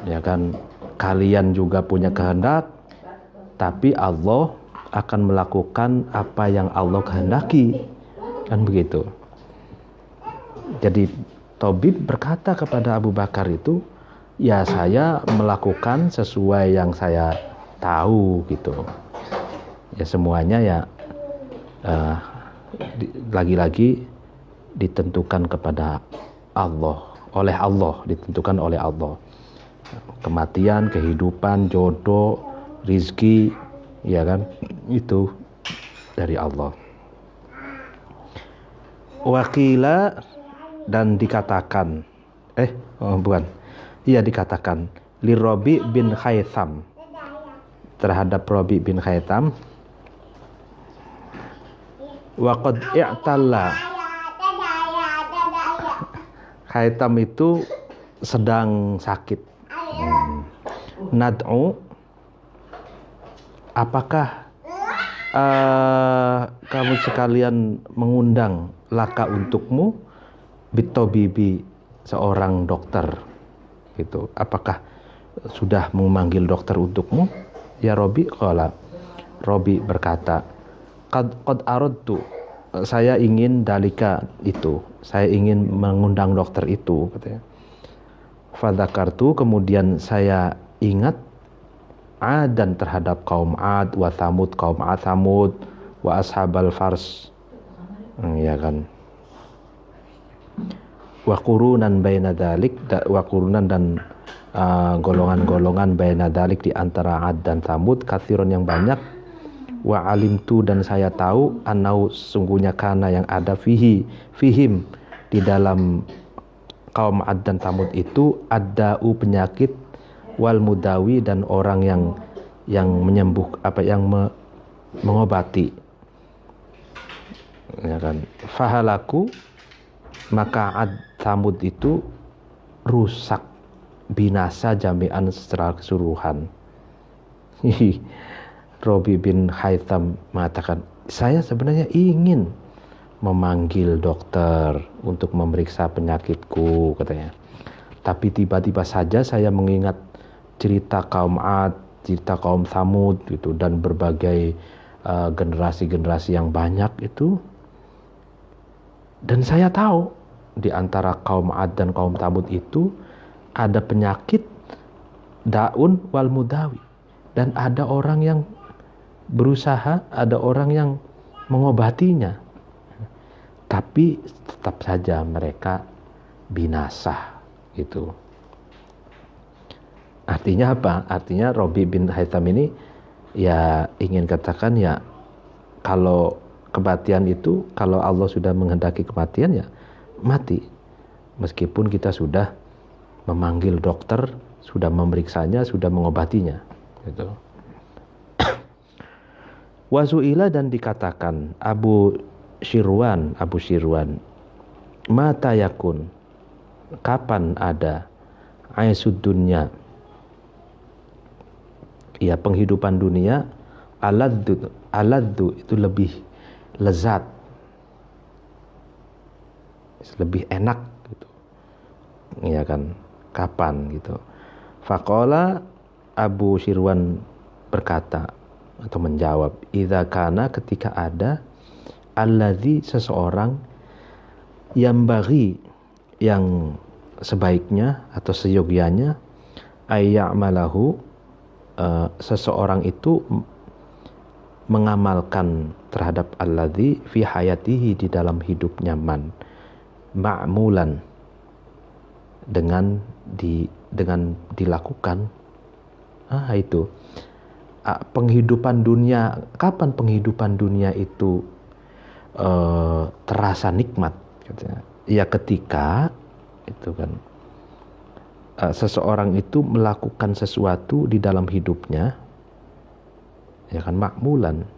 A: ya kan, kalian juga punya kehendak, tapi Allah akan melakukan apa yang Allah kehendaki, kan begitu. Jadi Tobib berkata kepada Abu Bakar itu, ya saya melakukan sesuai yang saya tahu gitu. Ya semuanya ya lagi-lagi ditentukan kepada Allah, oleh Allah, ditentukan oleh Allah. Kematian, kehidupan, jodoh, rizki, ya kan, itu dari Allah. Wakila, dan dikatakan, dikatakan li Robi bin Khaytham, terhadap Robi bin Khaytham, waqad i'talla, Khaytham itu sedang sakit. Nad'u, apakah kamu sekalian mengundang laka untukmu bitobibi, seorang dokter gitu. Apakah sudah memanggil dokter untukmu ya Robi? Qala, Robi berkata, qad aradtu, saya ingin dalika itu, saya ingin mengundang dokter itu katanya. Fadzakartu, kemudian saya ingat Adan, terhadap kaum Ad, wa Thamud, kaum Ad Thamud, wa ashabal Fars, ya kan, wa qurunan baina dzalik, wa qurunan, dan golongan-golongan baina dzalik, di antara Ad dan Thamud, katsiron yang banyak, wa alimtu, dan saya tahu, annau, sungguhnya kana yang ada, fihim, di dalam kaum Ad dan Thamud itu, adda'u, penyakit, wal mudawi, dan orang yang menyembuh, mengobati, ya kan. Fahalaku, maka Ad Thamud itu rusak, binasa, jami'an, secara keseluruhan. Robi bin Khaytham mengatakan, saya sebenarnya ingin memanggil dokter untuk memeriksa penyakitku katanya, tapi tiba-tiba saja saya mengingat cerita kaum Ad, cerita kaum Thamud gitu, dan berbagai generasi-generasi yang banyak itu, dan saya tahu di antara kaum Ad dan kaum Tsamud itu ada penyakit daun wal mudawi, dan ada orang yang berusaha, ada orang yang mengobatinya, tapi tetap saja mereka binasa gitu. Artinya apa? Artinya Rabi bin Haytham ini ya ingin katakan ya, kalau kematian itu, kalau Allah sudah menghendaki kematian ya mati, meskipun kita sudah memanggil dokter, sudah memeriksanya, sudah mengobatinya gitu. Wazuila, dan dikatakan Abu Syirwan, mata yakun, kapan ada aisud dunya, ya penghidupan dunia, aladdu itu lebih lezat, lebih enak gitu, ya kan, kapan gitu. Faqala, Abu Syirwan berkata atau menjawab, idza kana, ketika ada, alladzi, seseorang, yang bagi, yang sebaiknya atau seyogyanya, ayya'malahu, seseorang itu mengamalkan terhadap alladzi fi hayatihi, di dalam hidupnya, ma'mulan, dengan dilakukan. Itu penghidupan dunia. Kapan penghidupan dunia itu terasa nikmat katanya? Ya ketika itu kan seseorang itu melakukan sesuatu di dalam hidupnya, ya kan, makmulan,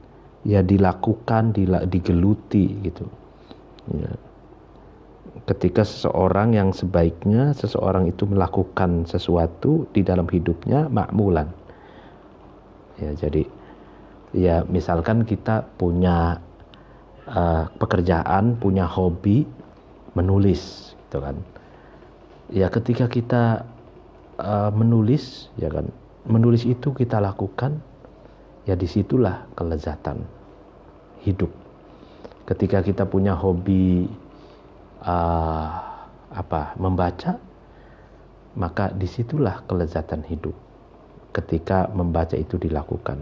A: ya dilakukan, digeluti gitu ya. Ketika seseorang yang sebaiknya seseorang itu melakukan sesuatu di dalam hidupnya makmulan. Ya, jadi ya misalkan kita punya pekerjaan, punya hobi menulis gitu kan. Ya ketika kita menulis, ya kan, menulis itu kita lakukan, ya disitulah kelezatan hidup. Ketika kita punya hobi membaca, maka disitulah kelezatan hidup, ketika membaca itu dilakukan.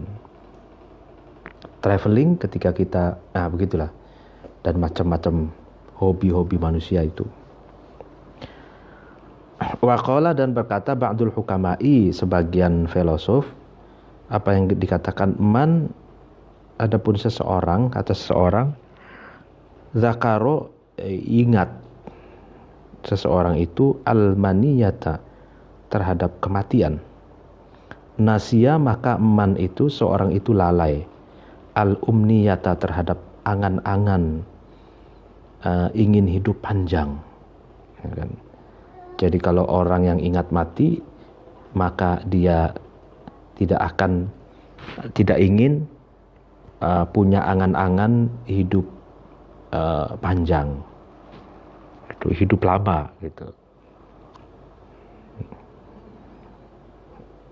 A: Traveling, ketika kita begitulah, dan macam-macam hobi-hobi manusia itu. Waqala, dan berkata ba'dul hukama'i, sebagian filosof, apa yang dikatakan man, adapun seseorang, kata seseorang, zakaro, ingat seseorang itu, al-maniyata, terhadap kematian. Nasia, maka man itu, seorang itu lalai, al-umniyata, terhadap angan-angan ingin hidup panjang, ya kan? Jadi kalau orang yang ingat mati, maka dia tidak ingin punya angan-angan hidup panjang, hidup lama gitu.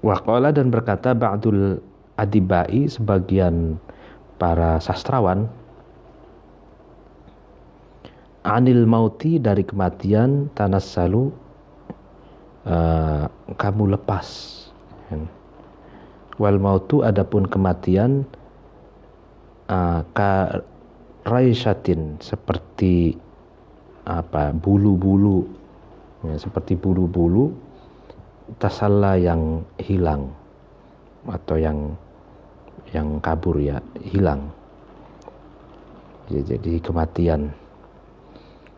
A: Waqala, dan berkata ba'dul adibai, sebagian para sastrawan, anil mauti, dari kematian, tanassalu, kamu lepas. Wal mautu, adapun kematian, ka raisyatin, seperti bulu-bulu, ya, seperti bulu-bulu, tasalla, yang hilang atau yang kabur, ya hilang, ya, jadi kematian.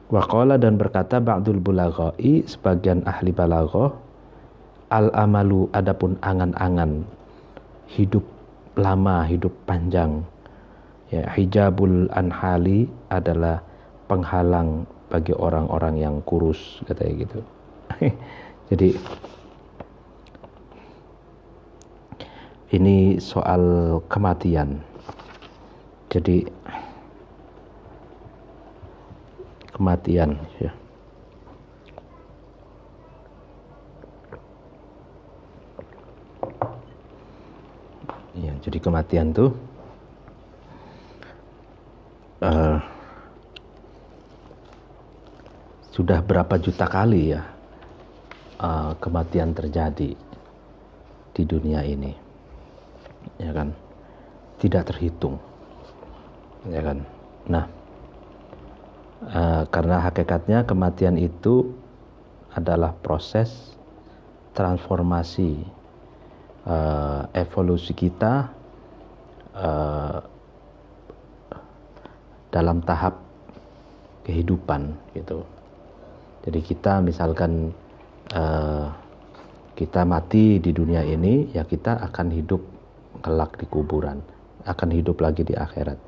A: Waqala, dan berkata ba'dul bulaghai, sebagian ahli balaghah, al amalu, adapun angan-angan hidup lama, hidup panjang, ya, hijabul anhali, adalah penghalang bagi orang-orang yang kurus, katanya gitu. Jadi ini soal kematian. Jadi kematian, ya. Ya, jadi kematian tuh udah berapa juta kali ya kematian terjadi di dunia ini, ya kan, tidak terhitung, ya kan. Nah, karena hakikatnya kematian itu adalah proses transformasi evolusi kita dalam tahap kehidupan gitu. Jadi kita misalkan kita mati di dunia ini, ya kita akan hidup kelak di kuburan, akan hidup lagi di akhirat.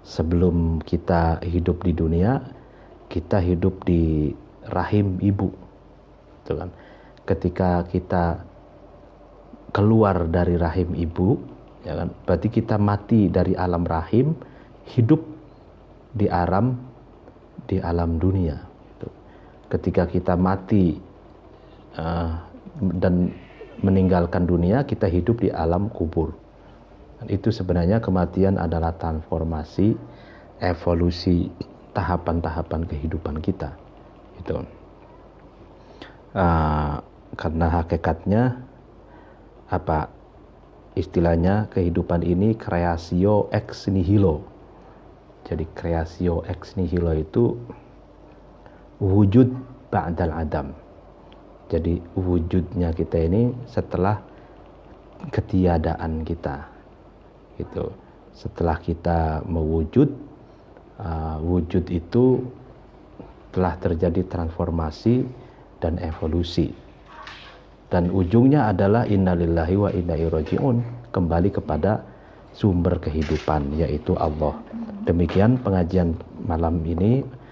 A: Sebelum kita hidup di dunia, kita hidup di rahim ibu, gitu kan. Ketika kita keluar dari rahim ibu, ya kan, berarti kita mati dari alam rahim, hidup di alam dunia. Ketika kita mati dan meninggalkan dunia, kita hidup di alam kubur. Itu sebenarnya kematian adalah transformasi evolusi tahapan-tahapan kehidupan kita. Itu karena hakikatnya apa istilahnya, kehidupan ini creatio ex nihilo. Jadi creatio ex nihilo itu wujud ba'dal adam. Jadi wujudnya kita ini setelah ketiadaan kita, gitu. Setelah kita mewujud, wujud itu telah terjadi transformasi dan evolusi. Dan ujungnya adalah innalillahi wa inna ilaihi raji'un, kembali kepada sumber kehidupan, yaitu Allah. Demikian pengajian malam ini.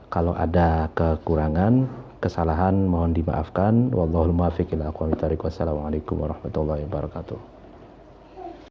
A: Kalau ada kekurangan, kesalahan mohon dimaafkan. Wallahul muwaffiq ila aqwamit thoriq. Wassalamualaikum warahmatullahi wabarakatuh.